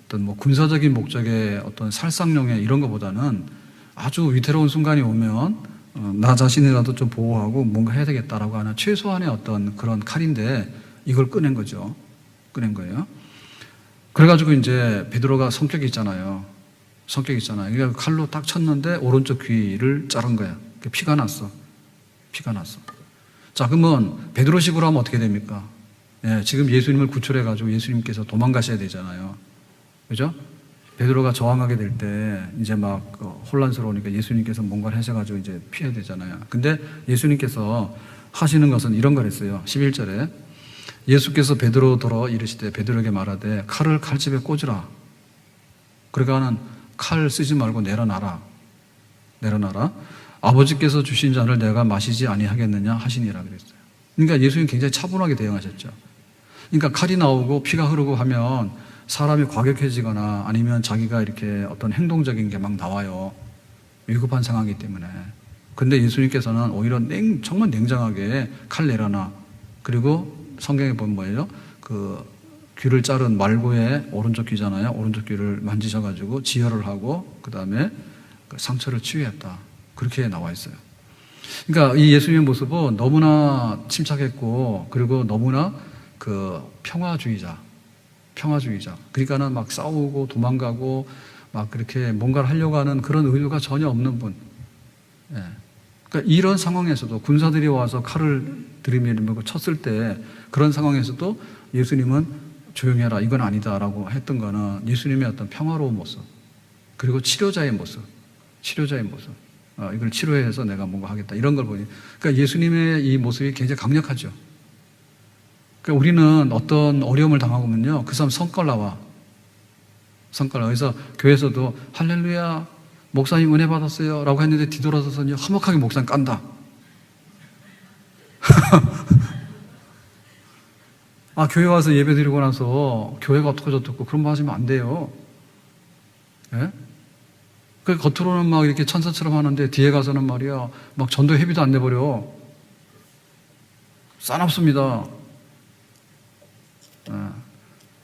어떤 뭐 군사적인 목적의 어떤 살상용의 이런 것보다는 아주 위태로운 순간이 오면 나 자신이라도 좀 보호하고 뭔가 해야 되겠다라고 하는 최소한의 어떤 그런 칼인데 이걸 꺼낸 거죠. 꺼낸 거예요. 그래가지고 이제 베드로가 성격이 있잖아요. 그러니까 칼로 딱 쳤는데 오른쪽 귀를 자른 거야. 피가 났어. 자, 그러면 베드로식으로 하면 어떻게 됩니까? 지금 예수님을 구출해가지고 예수님께서 도망가셔야 되잖아요. 그죠? 베드로가 저항하게 될 때 이제 막 혼란스러우니까 예수님께서 뭔가를 하셔가지고 이제 피해야 되잖아요. 근데 예수님께서 하시는 것은 이런 걸 했어요. 11절에 예수께서 베드로더러 이르시되 베드로에게 말하되 칼을 칼집에 꽂으라. 그러니까는 칼 쓰지 말고 내려놔라. 아버지께서 주신 잔을 내가 마시지 아니하겠느냐 하시니라 그랬어요. 그러니까 예수님 굉장히 차분하게 대응하셨죠. 그러니까 칼이 나오고 피가 흐르고 하면 사람이 과격해지거나 아니면 자기가 이렇게 어떤 행동적인 게 막 나와요. 위급한 상황이기 때문에. 근데 예수님께서는 오히려 정말 냉정하게 칼 내려놔. 그리고 성경에 보면 뭐예요? 귀를 자른 말고의 오른쪽 귀잖아요. 오른쪽 귀를 만지셔가지고 지혈을 하고 그 다음에 상처를 치유했다. 그렇게 나와 있어요. 그러니까 이 예수님의 모습은 너무나 침착했고 그리고 너무나 평화주의자. 그러니까는 막 싸우고 도망가고 막 그렇게 뭔가를 하려고 하는 그런 의도가 전혀 없는 분. 그러니까 이런 상황에서도 군사들이 와서 칼을 들이밀고 쳤을 때 그런 상황에서도 예수님은 조용해라. 이건 아니다라고 했던 거는 예수님의 어떤 평화로운 모습. 그리고 치료자의 모습. 이걸 치료해서 내가 뭔가 하겠다. 이런 걸 보니. 그러니까 예수님의 이 모습이 굉장히 강력하죠. 그러니까 우리는 어떤 어려움을 당하면요. 그 사람 성깔 나와. 그래서 교회에서도 할렐루야, 목사님 은혜 받았어요. 라고 했는데 뒤돌아서서 화목하게 목사님 깐다. 교회 와서 예배 드리고 나서 교회가 어떻고 저떻고 그런 거 하시면 안 돼요. 예? 그 겉으로는 막 이렇게 천사처럼 하는데 뒤에 가서는 말이야, 막 전도 회비도 안 내버려. 싸납습니다.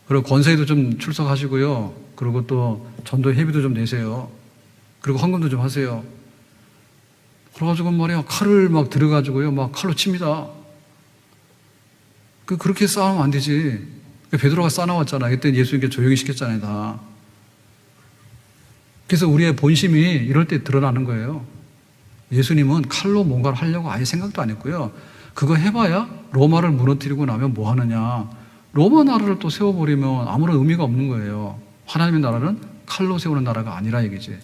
그리고 권세에도 좀 출석하시고요. 그리고 또 전도 회비도 좀 내세요. 그리고 헌금도 좀 하세요. 그래가지고 말이야, 칼을 막 들어가지고요, 막 칼로 칩니다. 그렇게 싸우면 안 되지. 베드로가 싸나왔잖아. 그때 예수님께 조용히 시켰잖아요, 다. 그래서 우리의 본심이 이럴 때 드러나는 거예요. 예수님은 칼로 뭔가를 하려고 아예 생각도 안 했고요. 그거 해봐야 로마를 무너뜨리고 나면 뭐 하느냐. 로마 나라를 또 세워버리면 아무런 의미가 없는 거예요. 하나님의 나라는 칼로 세우는 나라가 아니라 얘기지.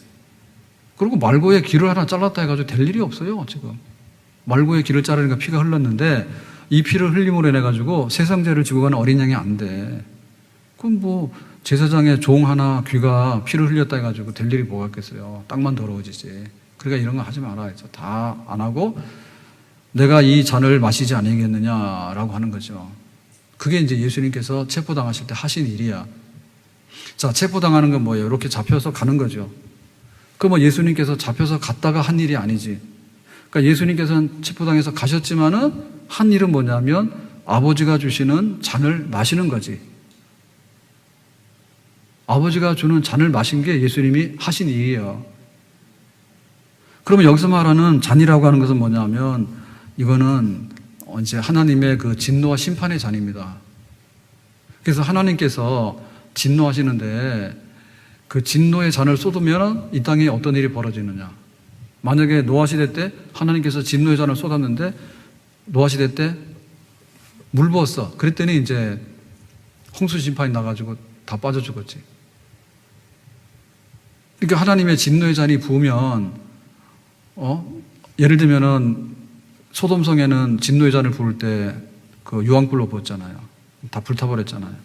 그리고 말고의 길을 하나 잘랐다 해가지고 될 일이 없어요, 지금. 말고의 길을 자르니까 피가 흘렀는데 이 피를 흘림으로 인해 가지고 세상 죄를 지고 가는 어린 양이 안 돼. 그럼 뭐 제사장의 종 하나 귀가 피를 흘렸다 해가지고 될 일이 뭐가 있겠어요. 땅만 더러워지지. 그러니까 이런 거 하지 말아야죠. 다 안 하고 내가 이 잔을 마시지 아니겠느냐라고 하는 거죠. 그게 이제 예수님께서 체포당하실 때 하신 일이야. 자, 체포당하는 건 뭐예요? 이렇게 잡혀서 가는 거죠. 그 뭐 예수님께서 잡혀서 갔다가 한 일이 아니지. 그러니까 예수님께서는 체포당해서 가셨지만은 한 일은 뭐냐면 아버지가 주시는 잔을 마시는 거지. 아버지가 주는 잔을 마신 게 예수님이 하신 일이에요. 그러면 여기서 말하는 잔이라고 하는 것은 뭐냐면 이거는 이제 하나님의 그 진노와 심판의 잔입니다. 그래서 하나님께서 진노하시는데 그 진노의 잔을 쏟으면 이 땅에 어떤 일이 벌어지느냐. 만약에 노아 시대 때 하나님께서 진노의 잔을 쏟았는데 노아 시대 때 물 부었어. 그랬더니 이제 홍수 심판이 나가지고 다 빠져 죽었지. 그러니까 하나님의 진노의 잔이 부으면 예를 들면은 소돔성에는 진노의 잔을 부을 때 그 유황불로 부었잖아요. 다 불타버렸잖아요.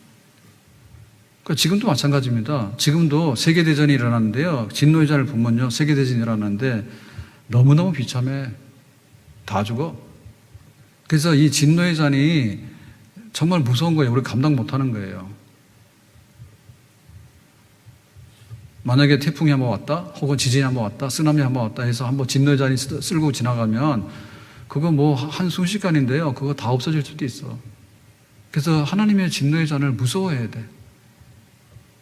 그러니까 지금도 마찬가지입니다. 지금도 세계대전이 일어났는데요. 진노의 잔을 부으면요. 세계대전이 일어났는데 너무너무 비참해. 다 죽어. 그래서 이 진노의 잔이 정말 무서운 거예요. 우리 감당 못하는 거예요. 만약에 태풍이 한번 왔다, 혹은 지진이 한번 왔다, 쓰나미 한번 왔다 해서 한번 진노의 잔이 쓸고 지나가면 그거 뭐 한 순식간인데요. 그거 다 없어질 수도 있어. 그래서 하나님의 진노의 잔을 무서워해야 돼.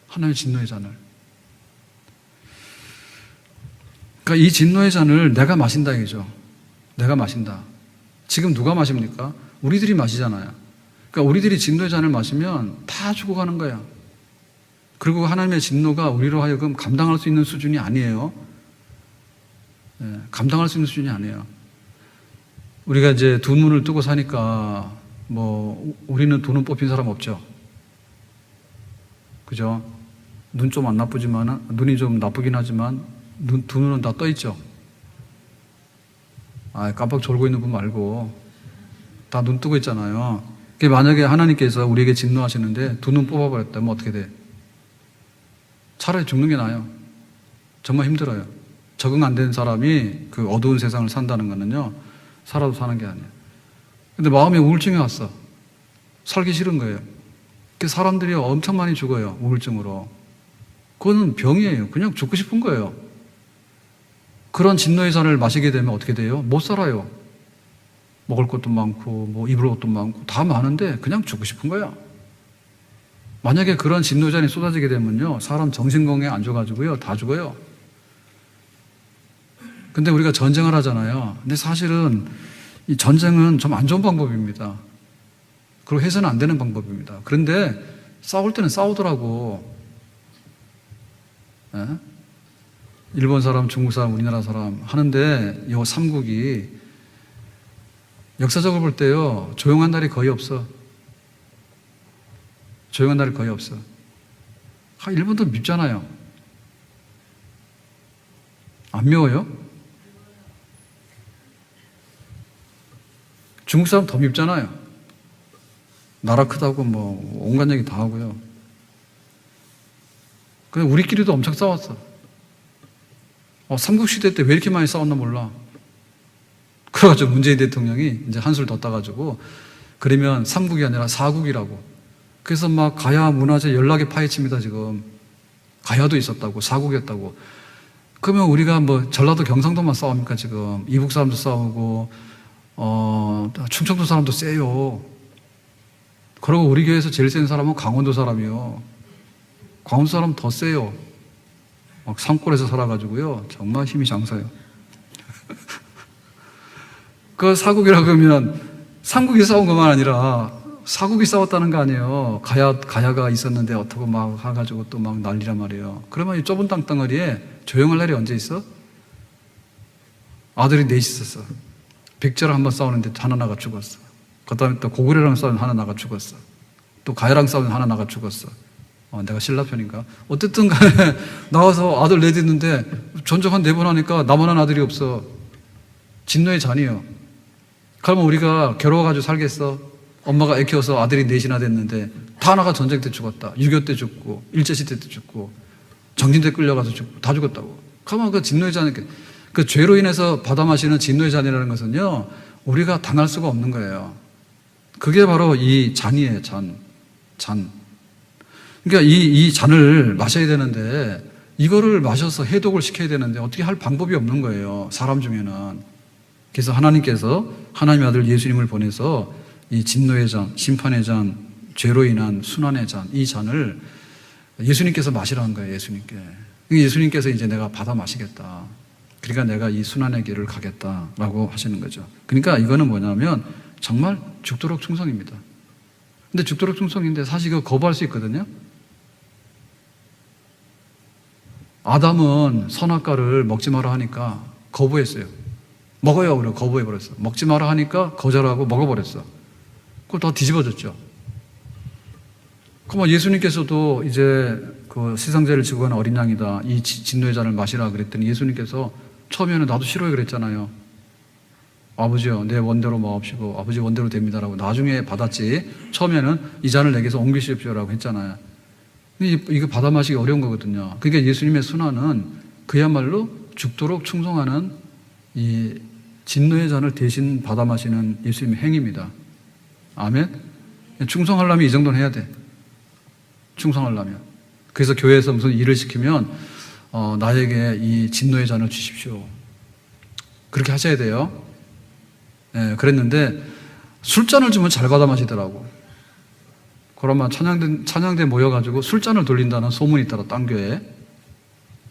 하나님의 진노의 잔을. 그러니까 이 진노의 잔을 내가 마신다 이거죠. 내가 마신다. 지금 누가 마십니까? 우리들이 마시잖아요. 그러니까 우리들이 진노의 잔을 마시면 다 죽어가는 거야. 그리고 하나님의 진노가 우리로 하여금 감당할 수 있는 수준이 아니에요. 감당할 수 있는 수준이 아니에요. 우리가 이제 두 눈을 뜨고 사니까 뭐 우리는 두 눈 뽑힌 사람 없죠. 그죠? 눈 좀 안 나쁘지만 눈이 좀 나쁘긴 하지만 두 눈은 다 떠 있죠. 깜빡 졸고 있는 분 말고 다 눈 뜨고 있잖아요. 만약에 하나님께서 우리에게 진노하시는데 두 눈 뽑아버렸다면 어떻게 돼? 차라리 죽는 게 나아요. 정말 힘들어요. 적응 안 된 사람이 그 어두운 세상을 산다는 거는요, 살아도 사는 게 아니에요. 근데 마음에 우울증이 왔어. 살기 싫은 거예요. 사람들이 엄청 많이 죽어요. 우울증으로. 그거는 병이에요. 그냥 죽고 싶은 거예요. 그런 진노의 잔을 마시게 되면 어떻게 돼요? 못 살아요. 먹을 것도 많고 뭐 입을 것도 많고 다 많은데 그냥 죽고 싶은 거야. 만약에 그런 진노의 잔이 쏟아지게 되면요, 사람 정신건강에 안 좋아가지고요, 다 죽어요. 근데 우리가 전쟁을 하잖아요. 근데 사실은 이 전쟁은 좀 안 좋은 방법입니다. 그리고 해서는 안 되는 방법입니다. 그런데 싸울 때는 싸우더라고. 예? 일본 사람, 중국 사람, 우리나라 사람 하는데 이 삼국이 역사적으로 볼 때요, 조용한 날이 거의 없어. 조용한 날이 거의 없어. 일본도 밉잖아요. 안 미워요? 중국 사람 더 밉잖아요. 나라 크다고 뭐 온갖 얘기 다 하고요. 근데 우리끼리도 엄청 싸웠어. 삼국시대 때 왜 이렇게 많이 싸웠나 몰라. 그래가지고 문재인 대통령이 이제 한술 더 따가지고 그러면 삼국이 아니라 사국이라고. 그래서 막 가야 문화재 연락에 파헤칩니다, 지금. 가야도 있었다고, 사국이었다고. 그러면 우리가 뭐 전라도 경상도만 싸웁니까, 지금. 이북 사람도 싸우고, 충청도 사람도 세요. 그리고 우리 교회에서 제일 센 사람은 강원도 사람이요. 강원도 사람 더 세요. 막 산골에서 살아가지고요. 정말 힘이 장사요. 그 사국이라고 하면 삼국이 싸운 것만 아니라 사국이 싸웠다는 거 아니에요. 가야가 있었는데 어떻게 막 해가지고 또 막 난리란 말이에요. 그러면 이 좁은 땅덩어리에 조용할 날이 언제 있어? 아들이 넷이 있었어. 백제랑 한번 싸우는데 하나 나가 죽었어. 그 다음에 또 고구려랑 싸우는 하나 나가 죽었어. 또 가야랑 싸우는 하나 나가 죽었어. 내가 신라 편인가? 어쨌든 간에 나와서 아들 넷 있는데 전적 한 4번 하니까 나만 한 아들이 없어. 진노의 잔이에요. 그러면 우리가 괴로워가지고 살겠어? 엄마가 애 키워서 아들이 넷이나 됐는데 다 하나가 전쟁 때 죽었다. 6.25 때 죽고 일제시대 때 죽고 정진대 끌려가서 죽고 다 죽었다고. 그러면 그 진노의 잔, 그 죄로 인해서 받아 마시는 진노의 잔이라는 것은요, 우리가 당할 수가 없는 거예요. 그게 바로 이 잔이에요. 잔. 그러니까 이 잔을 마셔야 되는데 이거를 마셔서 해독을 시켜야 되는데 어떻게 할 방법이 없는 거예요. 사람 중에는. 그래서 하나님께서 하나님의 아들 예수님을 보내서 이 진노의 잔, 심판의 잔, 죄로 인한 순환의 잔, 이 잔을 예수님께서 마시라는 거예요. 예수님께서 이제 내가 받아 마시겠다. 그러니까 내가 이 순환의 길을 가겠다라고 하시는 거죠. 그러니까 이거는 뭐냐면 정말 죽도록 충성입니다. 근데 죽도록 충성인데 사실 이거 거부할 수 있거든요. 아담은 선악과를 먹지 마라 하니까 거부했어요. 먹어요. 그래 거부해버렸어. 먹지 마라 하니까 거절하고 먹어버렸어. 그걸 다 뒤집어졌죠. 그럼 예수님께서도 이제 그 세상죄를 지고 가는 어린 양이다. 이 진노의 잔을 마시라 그랬더니 예수님께서 처음에는 나도 싫어요 그랬잖아요. 아버지요, 내 원대로 마옵시고 아버지 원대로 됩니다라고 나중에 받았지. 처음에는 이 잔을 내게서 옮기십시오라고 했잖아요. 이거 받아 마시기 어려운 거거든요. 그러니까 예수님의 순환은 그야말로 죽도록 충성하는 이 진노의 잔을 대신 받아 마시는 예수님의 행위입니다. 아멘. 충성하려면 이 정도는 해야 돼. 충성하려면. 그래서 교회에서 무슨 일을 시키면 나에게 이 진노의 잔을 주십시오. 그렇게 하셔야 돼요. 예, 그랬는데 술잔을 주면 잘 받아 마시더라고. 그러면 찬양대 모여가지고 술잔을 돌린다는 소문이 있더라. 딴 교회에.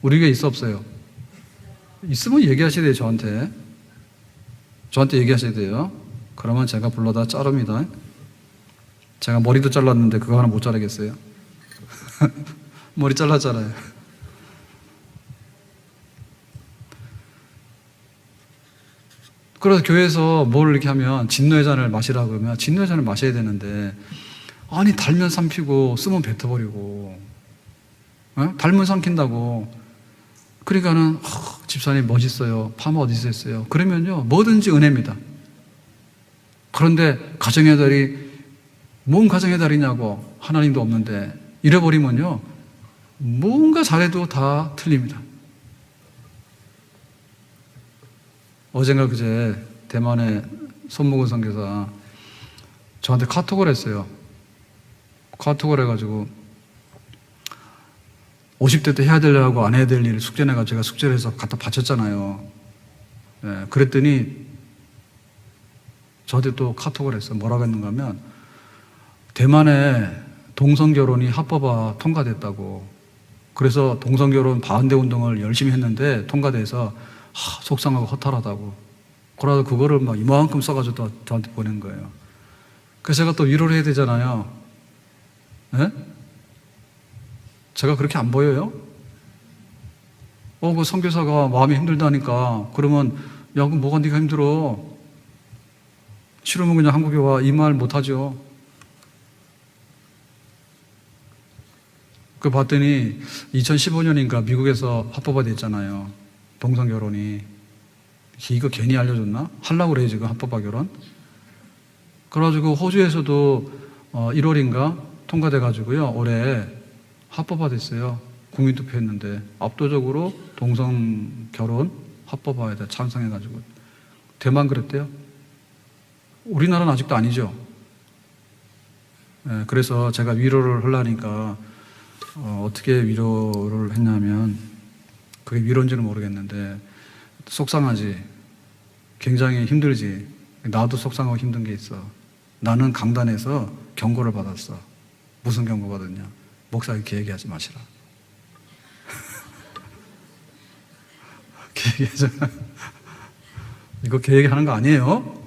우리 교회 있어 없어요? 있으면 얘기하셔야 돼요. 저한테 얘기하셔야 돼요. 그러면 제가 불러다 자릅니다. 제가 머리도 잘랐는데 그거 하나 못 자르겠어요? 머리 잘랐잖아요. 그래서 교회에서 뭘 이렇게 하면 진노의 잔을 마시라 그러면 진노의 잔을 마셔야 되는데 아니 달면 삼키고 쓰면 뱉어버리고 달면 삼킨다고 그러니까는 집사님 멋있어요. 파마 어디서 했어요? 그러면요 뭐든지 은혜입니다. 그런데 가정의 달이 뭔 가정의 달이냐고 하나님도 없는데 잃어버리면요 뭔가 잘해도 다 틀립니다. 어젠가 그제 대만의 손목은 선교사 저한테 카톡을 했어요. 카톡을 해가지고 50대 때 해야 되려고 안 해야 될 일을 숙제내가 제가 숙제를 해서 갖다 바쳤잖아요. 네, 그랬더니 저한테 또 카톡을 했어요. 뭐라고 했는가 하면 대만에 동성결혼이 합법화 통과됐다고. 그래서 동성결혼 반대 운동을 열심히 했는데 통과돼서 속상하고 허탈하다고. 그러다 그거를 막 이만큼 써가지고 저한테 보낸 거예요. 그래서 제가 또 위로를 해야 되잖아요. 네? 제가 그렇게 안 보여요? 그 선교사가 마음이 힘들다니까. 그러면 야, 그럼 뭐가 네가 힘들어? 싫으면 그냥 한국에 와. 이 말 못하죠. 그 봤더니 2015년인가 미국에서 합법화 됐잖아요. 동성결혼이. 이거 괜히 알려줬나? 하려고 그래요 지금 합법화 결혼. 그래가지고 호주에서도 1월인가 통과돼가지고요 올해 합법화 됐어요. 국민투표 했는데 압도적으로 동성결혼 합법화에 대해 찬성해가지고. 대만 그랬대요. 우리나라는 아직도 아니죠. 네, 그래서 제가 위로를 하려니까 어떻게 위로를 했냐면 그게 위로인지는 모르겠는데 속상하지. 굉장히 힘들지. 나도 속상하고 힘든 게 있어. 나는 강단에서 경고를 받았어. 무슨 경고 받았냐? 목사에게 그 얘기하지 마시라. 그 얘기하잖아. 이거 그 얘기하는 거 아니에요?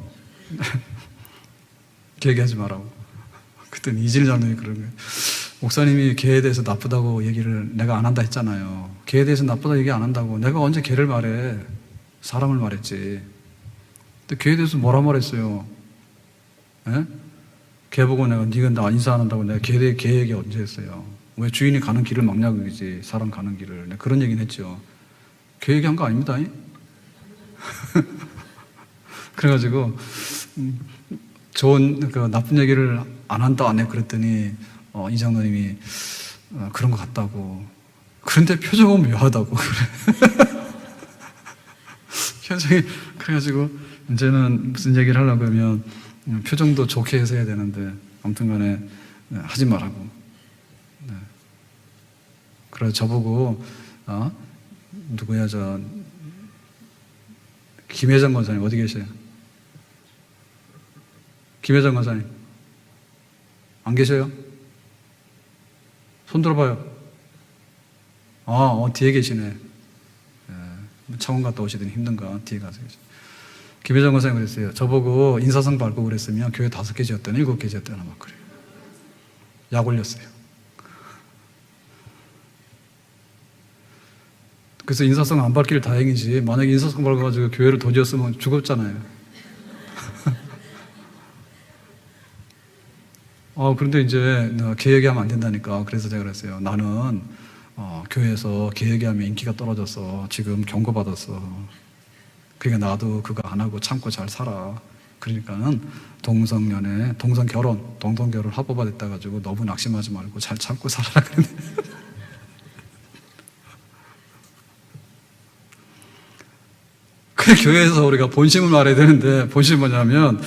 그 얘기하지 말라고. 그때 이질 장로님이 그런 거예요. 목사님이 개에 대해서 나쁘다고 얘기를 내가 안 한다 했잖아요. 개에 대해서 나쁘다 얘기 안 한다고. 내가 언제 개를 말해? 사람을 말했지. 근데 개에 대해서 뭐라 말했어요? 예? 개 보고 내가 네가 나 인사 안 한다고 내가 개 얘기 언제 했어요? 왜 주인이 가는 길을 막냐고 그러지. 사람 가는 길을. 내가 그런 얘기는 했죠. 개 얘기한 거 아닙니다. 그래가지고 좋은, 나쁜 얘기를 안 한다, 안 해. 그랬더니, 이 장로님이, 그런 것 같다고. 그런데 표정은 묘하다고. 그래. 표정이, 그래가지고, 이제는 무슨 얘기를 하려고 하면, 표정도 좋게 해서 해야 되는데, 아무튼 간에, 하지 말라고. 네. 그래서 저보고, 누구야, 김혜정 권사님, 어디 계세요? 김혜정 권사님. 안 계세요? 손 들어봐요. 뒤에 계시네. 창원 갔다 오시더니 힘든가? 뒤에 가서 계시. 김혜정 권사님 그랬어요. 저보고 인사성 밟고 그랬으면 교회 5개 지었다나 7개 지었다나 막 그래요. 약 올렸어요. 그래서 인사성 안 밟길 다행이지. 만약에 인사성 밟아가지고 교회를 더 지었으면 죽었잖아요. 그런데 이제 개혁하면 안 된다니까. 그래서 제가 그랬어요. 나는 교회에서 개혁하면 인기가 떨어져서 지금 경고받았어. 그러니까 나도 그거 안 하고 참고 잘 살아. 그러니까는 동성결혼 합법화 됐다 가지고 너무 낙심하지 말고 잘 참고 살아라. 그래, 교회에서 우리가 본심을 말해야 되는데, 본심이 뭐냐면,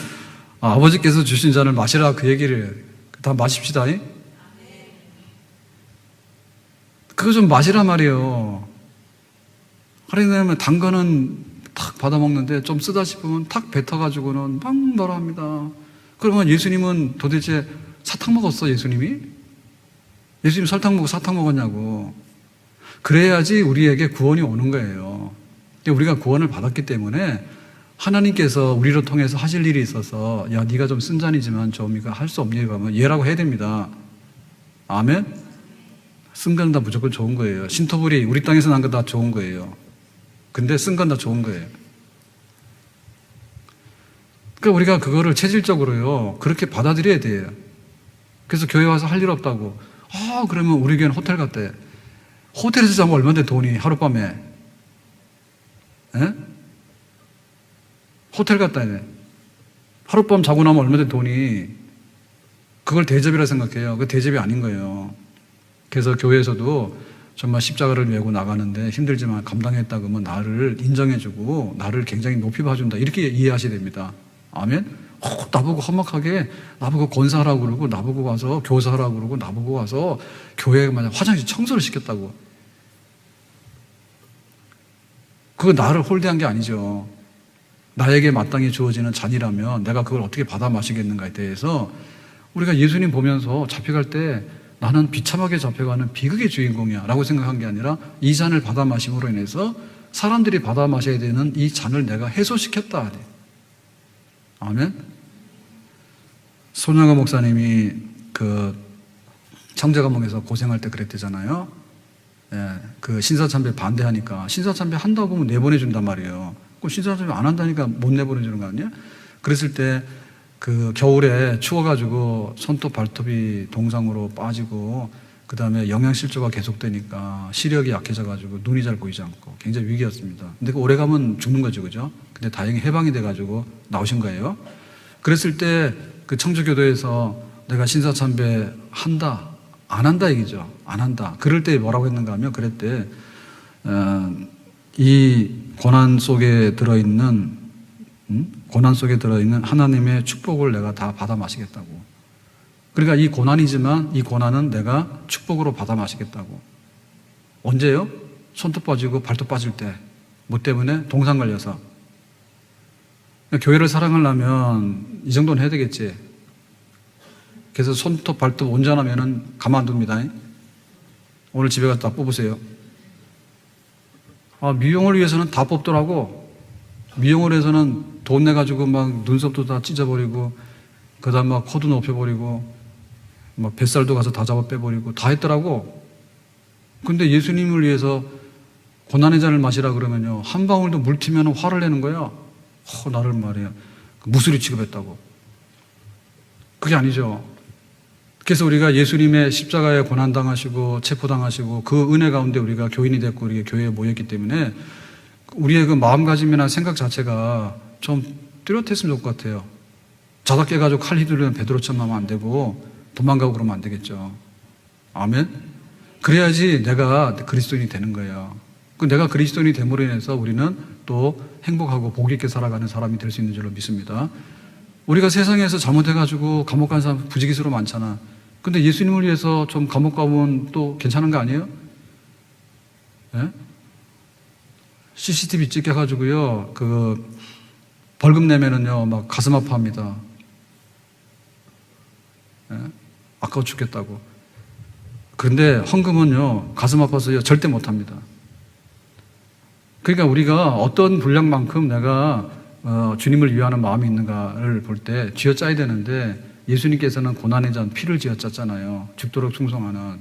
아버지께서 주신 잔을 마시라, 그 얘기를. 다 마십시다. 그거 좀 마시라 말이에요. 그러면 단 거는 탁 받아먹는데 좀 쓰다 싶으면 탁 뱉어가지고는 막 뭐라 합니다. 그러면 예수님은 도대체 사탕 먹었어, 예수님이? 예수님 설탕 먹고 사탕 먹었냐고. 그래야지 우리에게 구원이 오는 거예요. 우리가 구원을 받았기 때문에 하나님께서 우리를 통해서 하실 일이 있어서 야, 네가 좀 쓴 잔이지만 좀 이거 할 수 없니? 그러면 얘라고 해야 됩니다. 아멘? 쓴 건 다 무조건 좋은 거예요. 신토불이 우리 땅에서 난 건 다 좋은 거예요. 근데 쓴 건 다 좋은 거예요. 그러니까 우리가 그거를 체질적으로요, 그렇게 받아들여야 돼요. 그래서 교회 와서 할 일 없다고. 그러면 우리 교회는 호텔 갔대. 호텔에서 자면 얼마인데 돈이 하룻밤에. 에? 호텔 갔다 해야 돼. 하룻밤 자고 나면 얼마인데 돈이. 그걸 대접이라 생각해요. 그 대접이 아닌 거예요. 그래서 교회에서도 정말 십자가를 메고 나가는데 힘들지만 감당했다 그러면 나를 인정해주고 나를 굉장히 높이 봐준다. 이렇게 이해하셔야 됩니다. 아멘? 나보고 험악하게 나보고 권사하라고 그러고 나보고 와서 교사하라고 그러고 나보고 와서 교회에 만약 화장실 청소를 시켰다고. 그거 나를 홀대한 게 아니죠. 나에게 마땅히 주어지는 잔이라면 내가 그걸 어떻게 받아 마시겠는가에 대해서 우리가 예수님 보면서 잡혀갈 때 나는 비참하게 잡혀가는 비극의 주인공이야 라고 생각한 게 아니라 이 잔을 받아 마심으로 인해서 사람들이 받아 마셔야 되는 이 잔을 내가 해소시켰다. 아멘? 손영아 목사님이 그 창제감옥에서 고생할 때 그랬대잖아요. 그 신사참배 반대하니까 신사참배 한다고 하면 내보내준단 말이에요. 그럼 신사참배 안 한다니까 못 내보내주는 거 아니야? 그랬을 때 그 겨울에 추워가지고 손톱 발톱이 동상으로 빠지고 그 다음에 영양실조가 계속되니까 시력이 약해져가지고 눈이 잘 보이지 않고 굉장히 위기였습니다. 근데 그 오래 가면 죽는 거죠, 그죠? 근데 다행히 해방이 돼가지고 나오신 거예요. 그랬을 때 그 청주교도에서 내가 신사참배 한다, 안 한다 얘기죠. 안 한다. 그럴 때 뭐라고 했는가 하면 그랬대. 이 고난 속에 들어있는 하나님의 축복을 내가 다 받아 마시겠다고. 그러니까 이 고난이지만 이 고난은 내가 축복으로 받아 마시겠다고. 언제요? 손톱 빠지고 발톱 빠질 때. 뭐 때문에? 동상 걸려서. 교회를 사랑하려면 이 정도는 해야 되겠지. 그래서 손톱 발톱 온전하면은 가만둡니다. 오늘 집에 가서 다 뽑으세요. 미용을 위해서는 다 뽑더라고. 미용을 해서는 돈 내가지고 막 눈썹도 다 찢어버리고, 그 다음 막 코도 높여버리고, 막 뱃살도 가서 다 잡아 빼버리고, 다 했더라고. 근데 예수님을 위해서 고난의 잔을 마시라 그러면요, 한 방울도 물 튀면 화를 내는 거야. 나를 말이야. 무술이 취급했다고. 그게 아니죠. 그래서 우리가 예수님의 십자가에 고난당하시고, 체포당하시고, 그 은혜 가운데 우리가 교인이 됐고, 우리 교회에 모였기 때문에, 우리의 그 마음가짐이나 생각 자체가 좀 뚜렷했으면 좋을 것 같아요. 자다 깨가지고 칼 휘두르면 베드로처럼 하면 안 되고 도망가고 그러면 안 되겠죠. 아멘? 그래야지 내가 그리스도인이 되는 거예요. 내가 그리스도인이 됨으로 인해서 우리는 또 행복하고 복 있게 살아가는 사람이 될 수 있는 줄로 믿습니다. 우리가 세상에서 잘못해가지고 감옥 간 사람 부지기수로 많잖아. 근데 예수님을 위해서 좀 감옥 가면 또 괜찮은 거 아니에요? 예? CCTV 찍혀가지고요, 벌금 내면은요, 막 가슴 아파합니다. 예? 아까워 죽겠다고. 그런데 헌금은요, 가슴 아파서요, 절대 못 합니다. 그러니까 우리가 어떤 분량만큼 내가 주님을 위하는 마음이 있는가를 볼 때 쥐어짜야 되는데, 예수님께서는 고난의 잔 피를 쥐어짰잖아요. 죽도록 충성하는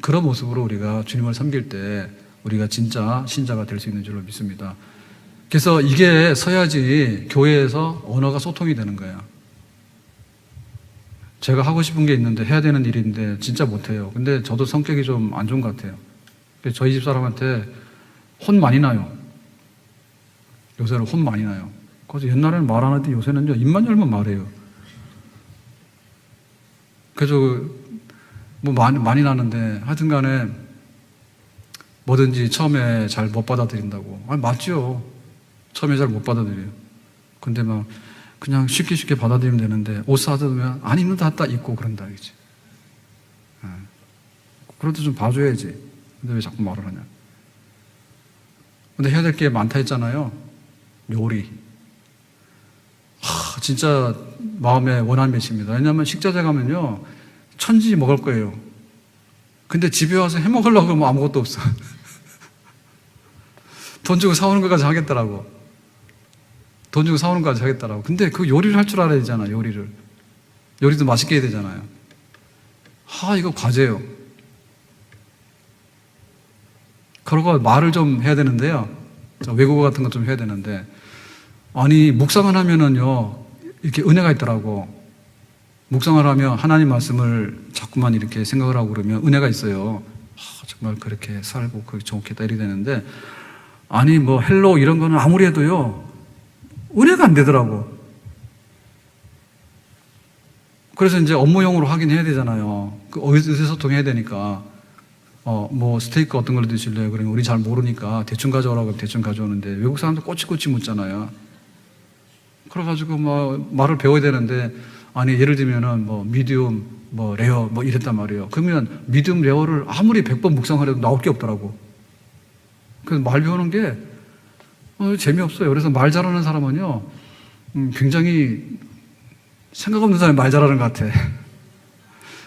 그런 모습으로 우리가 주님을 섬길 때 우리가 진짜 신자가 될 수 있는 줄로 믿습니다. 그래서 이게 서야지 교회에서 언어가 소통이 되는 거예요. 제가 하고 싶은 게 있는데 해야 되는 일인데 진짜 못해요. 근데 저도 성격이 좀 안 좋은 것 같아요. 저희 집 사람한테 혼 많이 나요. 요새는 혼 많이 나요. 그래서 옛날에는 말 안 하는데 요새는요, 입만 열면 말해요. 그래서 뭐 많이 나는데 하여튼 간에 뭐든지 처음에 잘 못 받아들인다고. 아니, 맞죠. 처음에 잘 못 받아들여요. 근데 막 그냥 쉽게 받아들이면 되는데 옷 사두면 안 입는다 딱 입고 그런다, 그치? 그래도 좀 봐줘야지. 근데 왜 자꾸 말을 하냐. 근데 해야 될 게 많다 했잖아요. 요리. 진짜 마음에 원한 맺힙니다. 왜냐하면 식자재 가면요, 천지 먹을 거예요. 근데 집에 와서 해 먹으려고 하면 아무것도 없어. 돈 주고 사오는 것까지 하겠더라고. 돈 주고 사오는 것까지 하겠더라고. 근데 그 요리를 할 줄 알아야 되잖아, 요리를. 요리도 맛있게 해야 되잖아요. 이거 과제예요. 그러고 말을 좀 해야 되는데요. 외국어 같은 거 좀 해야 되는데, 아니, 묵상을 하면은요, 이렇게 은혜가 있더라고. 묵상을 하면 하나님 말씀을 자꾸만 이렇게 생각을 하고 그러면 은혜가 있어요. 정말 그렇게 살고 그렇게 좋겠다 이렇게 되는데, 아니 뭐 헬로 이런 거는 아무리 해도요, 은혜가 안 되더라고. 그래서 이제 업무용으로 하긴 해야 되잖아요. 의사소통해야 되니까. 뭐 스테이크 어떤 걸 드실래요? 그러면 우리 잘 모르니까 대충 가져오라고 하면 대충 가져오는데, 외국 사람들 꼬치꼬치 묻잖아요. 그래가지고 뭐 말을 배워야 되는데, 아니 예를 들면은 뭐 미디움, 뭐 레어 뭐 이랬단 말이에요. 그러면 미디움 레어를 아무리 100번 묵상하려도 나올 게 없더라고. 그래서 말 배우는 게 재미없어요. 그래서 말 잘하는 사람은요, 굉장히 생각 없는 사람이 말 잘하는 것 같아.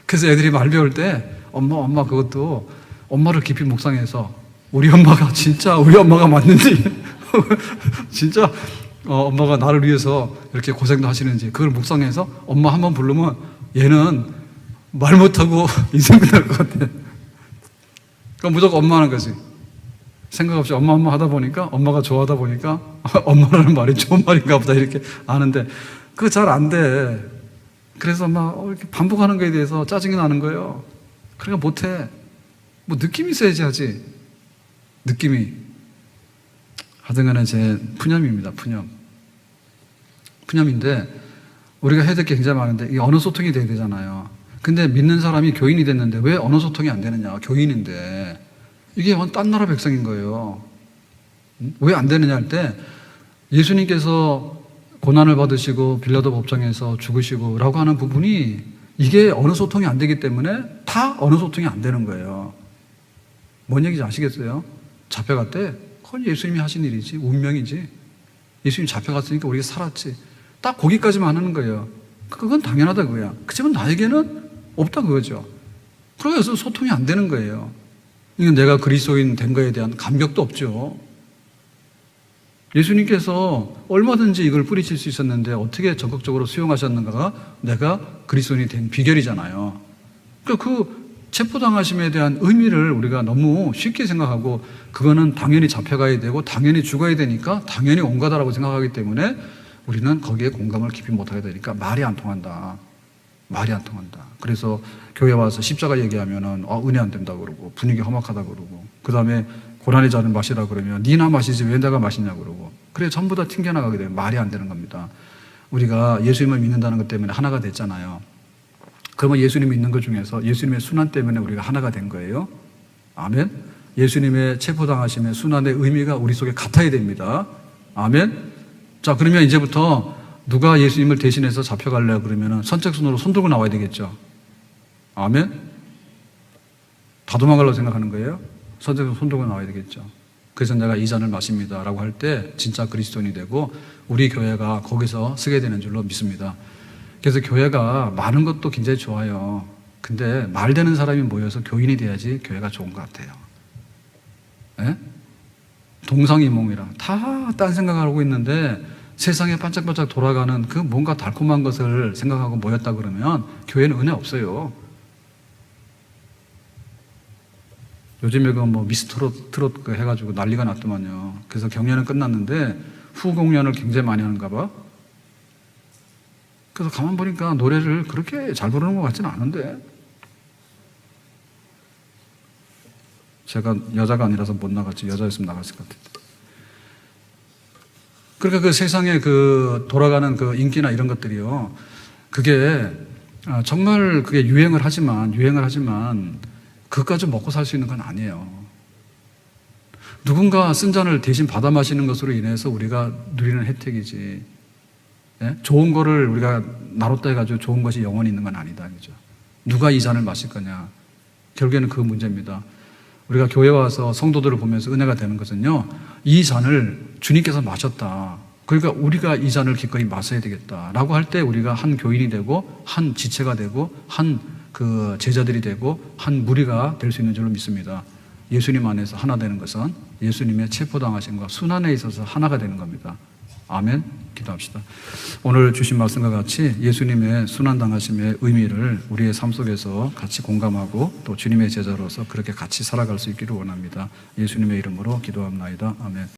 그래서 애들이 말 배울 때 엄마 그것도 엄마를 깊이 묵상해서 우리 엄마가 진짜 우리 엄마가 맞는지 진짜 엄마가 나를 위해서 이렇게 고생도 하시는지 그걸 묵상해서 엄마 한번 부르면 얘는 말 못하고 인생 끝날 것 같아. 그럼 무조건 엄마 하는 거지. 생각 없이 엄마 하다 보니까, 엄마가 좋아하다 보니까 엄마라는 말이 좋은 말인가 보다 이렇게 아는데, 그거 잘 안 돼. 그래서 막 이렇게 반복하는 거에 대해서 짜증이 나는 거예요. 그러니까 못해. 뭐 느낌이 있어야지 하지. 느낌이. 하여튼 간에 제 푸념입니다. 푸념인데, 우리가 해야 될 게 굉장히 많은데, 이게 언어 소통이 돼야 되잖아요. 근데 믿는 사람이 교인이 됐는데 왜 언어 소통이 안 되느냐. 교인인데. 이게 딴 나라 백성인 거예요. 왜 안 되느냐 할 때, 예수님께서 고난을 받으시고 빌라도 법정에서 죽으시고 라고 하는 부분이, 이게 언어 소통이 안 되기 때문에 다 언어 소통이 안 되는 거예요. 뭔 얘기인지 아시겠어요? 잡혀갔대? 그건 예수님이 하신 일이지. 운명이지. 예수님이 잡혀갔으니까 우리가 살았지. 딱 거기까지만 하는 거예요. 그건 당연하다 그거야. 그치만 나에게는 없다 그거죠. 그래서 소통이 안 되는 거예요. 이건 내가 그리스도인 된 거에 대한 감격도 없죠. 예수님께서 얼마든지 이걸 뿌리칠 수 있었는데 어떻게 적극적으로 수용하셨는가가 내가 그리스도인이 된 비결이잖아요. 그러니까 그 체포당하심에 대한 의미를 우리가 너무 쉽게 생각하고, 그거는 당연히 잡혀가야 되고 당연히 죽어야 되니까 당연히 온 거다라고 생각하기 때문에 우리는 거기에 공감을 깊이 못하게 되니까 말이 안 통한다. 그래서 교회 와서 십자가 얘기하면은 은혜 안 된다 그러고, 분위기 험악하다 그러고, 그 다음에 고난의 잔을 마시라 그러면 니나 마시지 왜 내가 마시냐 그러고, 그래 전부 다 튕겨나가게 되면 말이 안 되는 겁니다. 우리가 예수님을 믿는다는 것 때문에 하나가 됐잖아요. 그러면 예수님 믿는 것 중에서 예수님의 순환 때문에 우리가 하나가 된 거예요. 아멘. 예수님의 체포당하심의 순환의 의미가 우리 속에 같아야 됩니다. 아멘. 자, 그러면 이제부터 누가 예수님을 대신해서 잡혀갈래요? 그러면 선착순으로 손 들고 나와야 되겠죠. 아멘. 다 도망가려고 생각하는 거예요? 선착순 손 들고 나와야 되겠죠. 그래서 내가 이 잔을 마십니다 라고 할 때 진짜 그리스도인이 되고 우리 교회가 거기서 쓰게 되는 줄로 믿습니다. 그래서 교회가 많은 것도 굉장히 좋아요. 근데 말 되는 사람이 모여서 교인이 돼야지 교회가 좋은 것 같아요. 예? 동상이몽이라 다 딴 생각을 하고 있는데 세상에 반짝반짝 돌아가는 그 뭔가 달콤한 것을 생각하고 모였다 그러면 교회는 은혜 없어요. 요즘에 그 뭐 트롯 그 해가지고 난리가 났더만요. 그래서 경연은 끝났는데 후 공연을 굉장히 많이 하는가 봐. 그래서 가만 보니까 노래를 그렇게 잘 부르는 것 같지는 않은데. 제가 여자가 아니라서 못 나갔지. 여자였으면 나갔을 것 같은데. 그러니까 그 세상에 그 돌아가는 그 인기나 이런 것들이요. 그게 정말 그게 유행을 하지만 그것까지 먹고 살 수 있는 건 아니에요. 누군가 쓴 잔을 대신 받아 마시는 것으로 인해서 우리가 누리는 혜택이지. 예? 좋은 거를 우리가 나눴다 해가지고 좋은 것이 영원히 있는 건 아니다. 그죠? 누가 이 잔을 마실 거냐. 결국에는 그 문제입니다. 우리가 교회 와서 성도들을 보면서 은혜가 되는 것은요, 이 잔을 주님께서 마셨다. 그러니까 우리가 이 잔을 기꺼이 마셔야 되겠다. 라고 할 때 우리가 한 교인이 되고, 한 지체가 되고, 한 그 제자들이 되고, 한 무리가 될 수 있는 줄로 믿습니다. 예수님 안에서 하나 되는 것은 예수님의 체포당하심과 순환에 있어서 하나가 되는 겁니다. 아멘. 기도합시다. 오늘 주신 말씀과 같이 예수님의 순환당하심의 의미를 우리의 삶 속에서 같이 공감하고 또 주님의 제자로서 그렇게 같이 살아갈 수 있기를 원합니다. 예수님의 이름으로 기도합나이다. 아멘.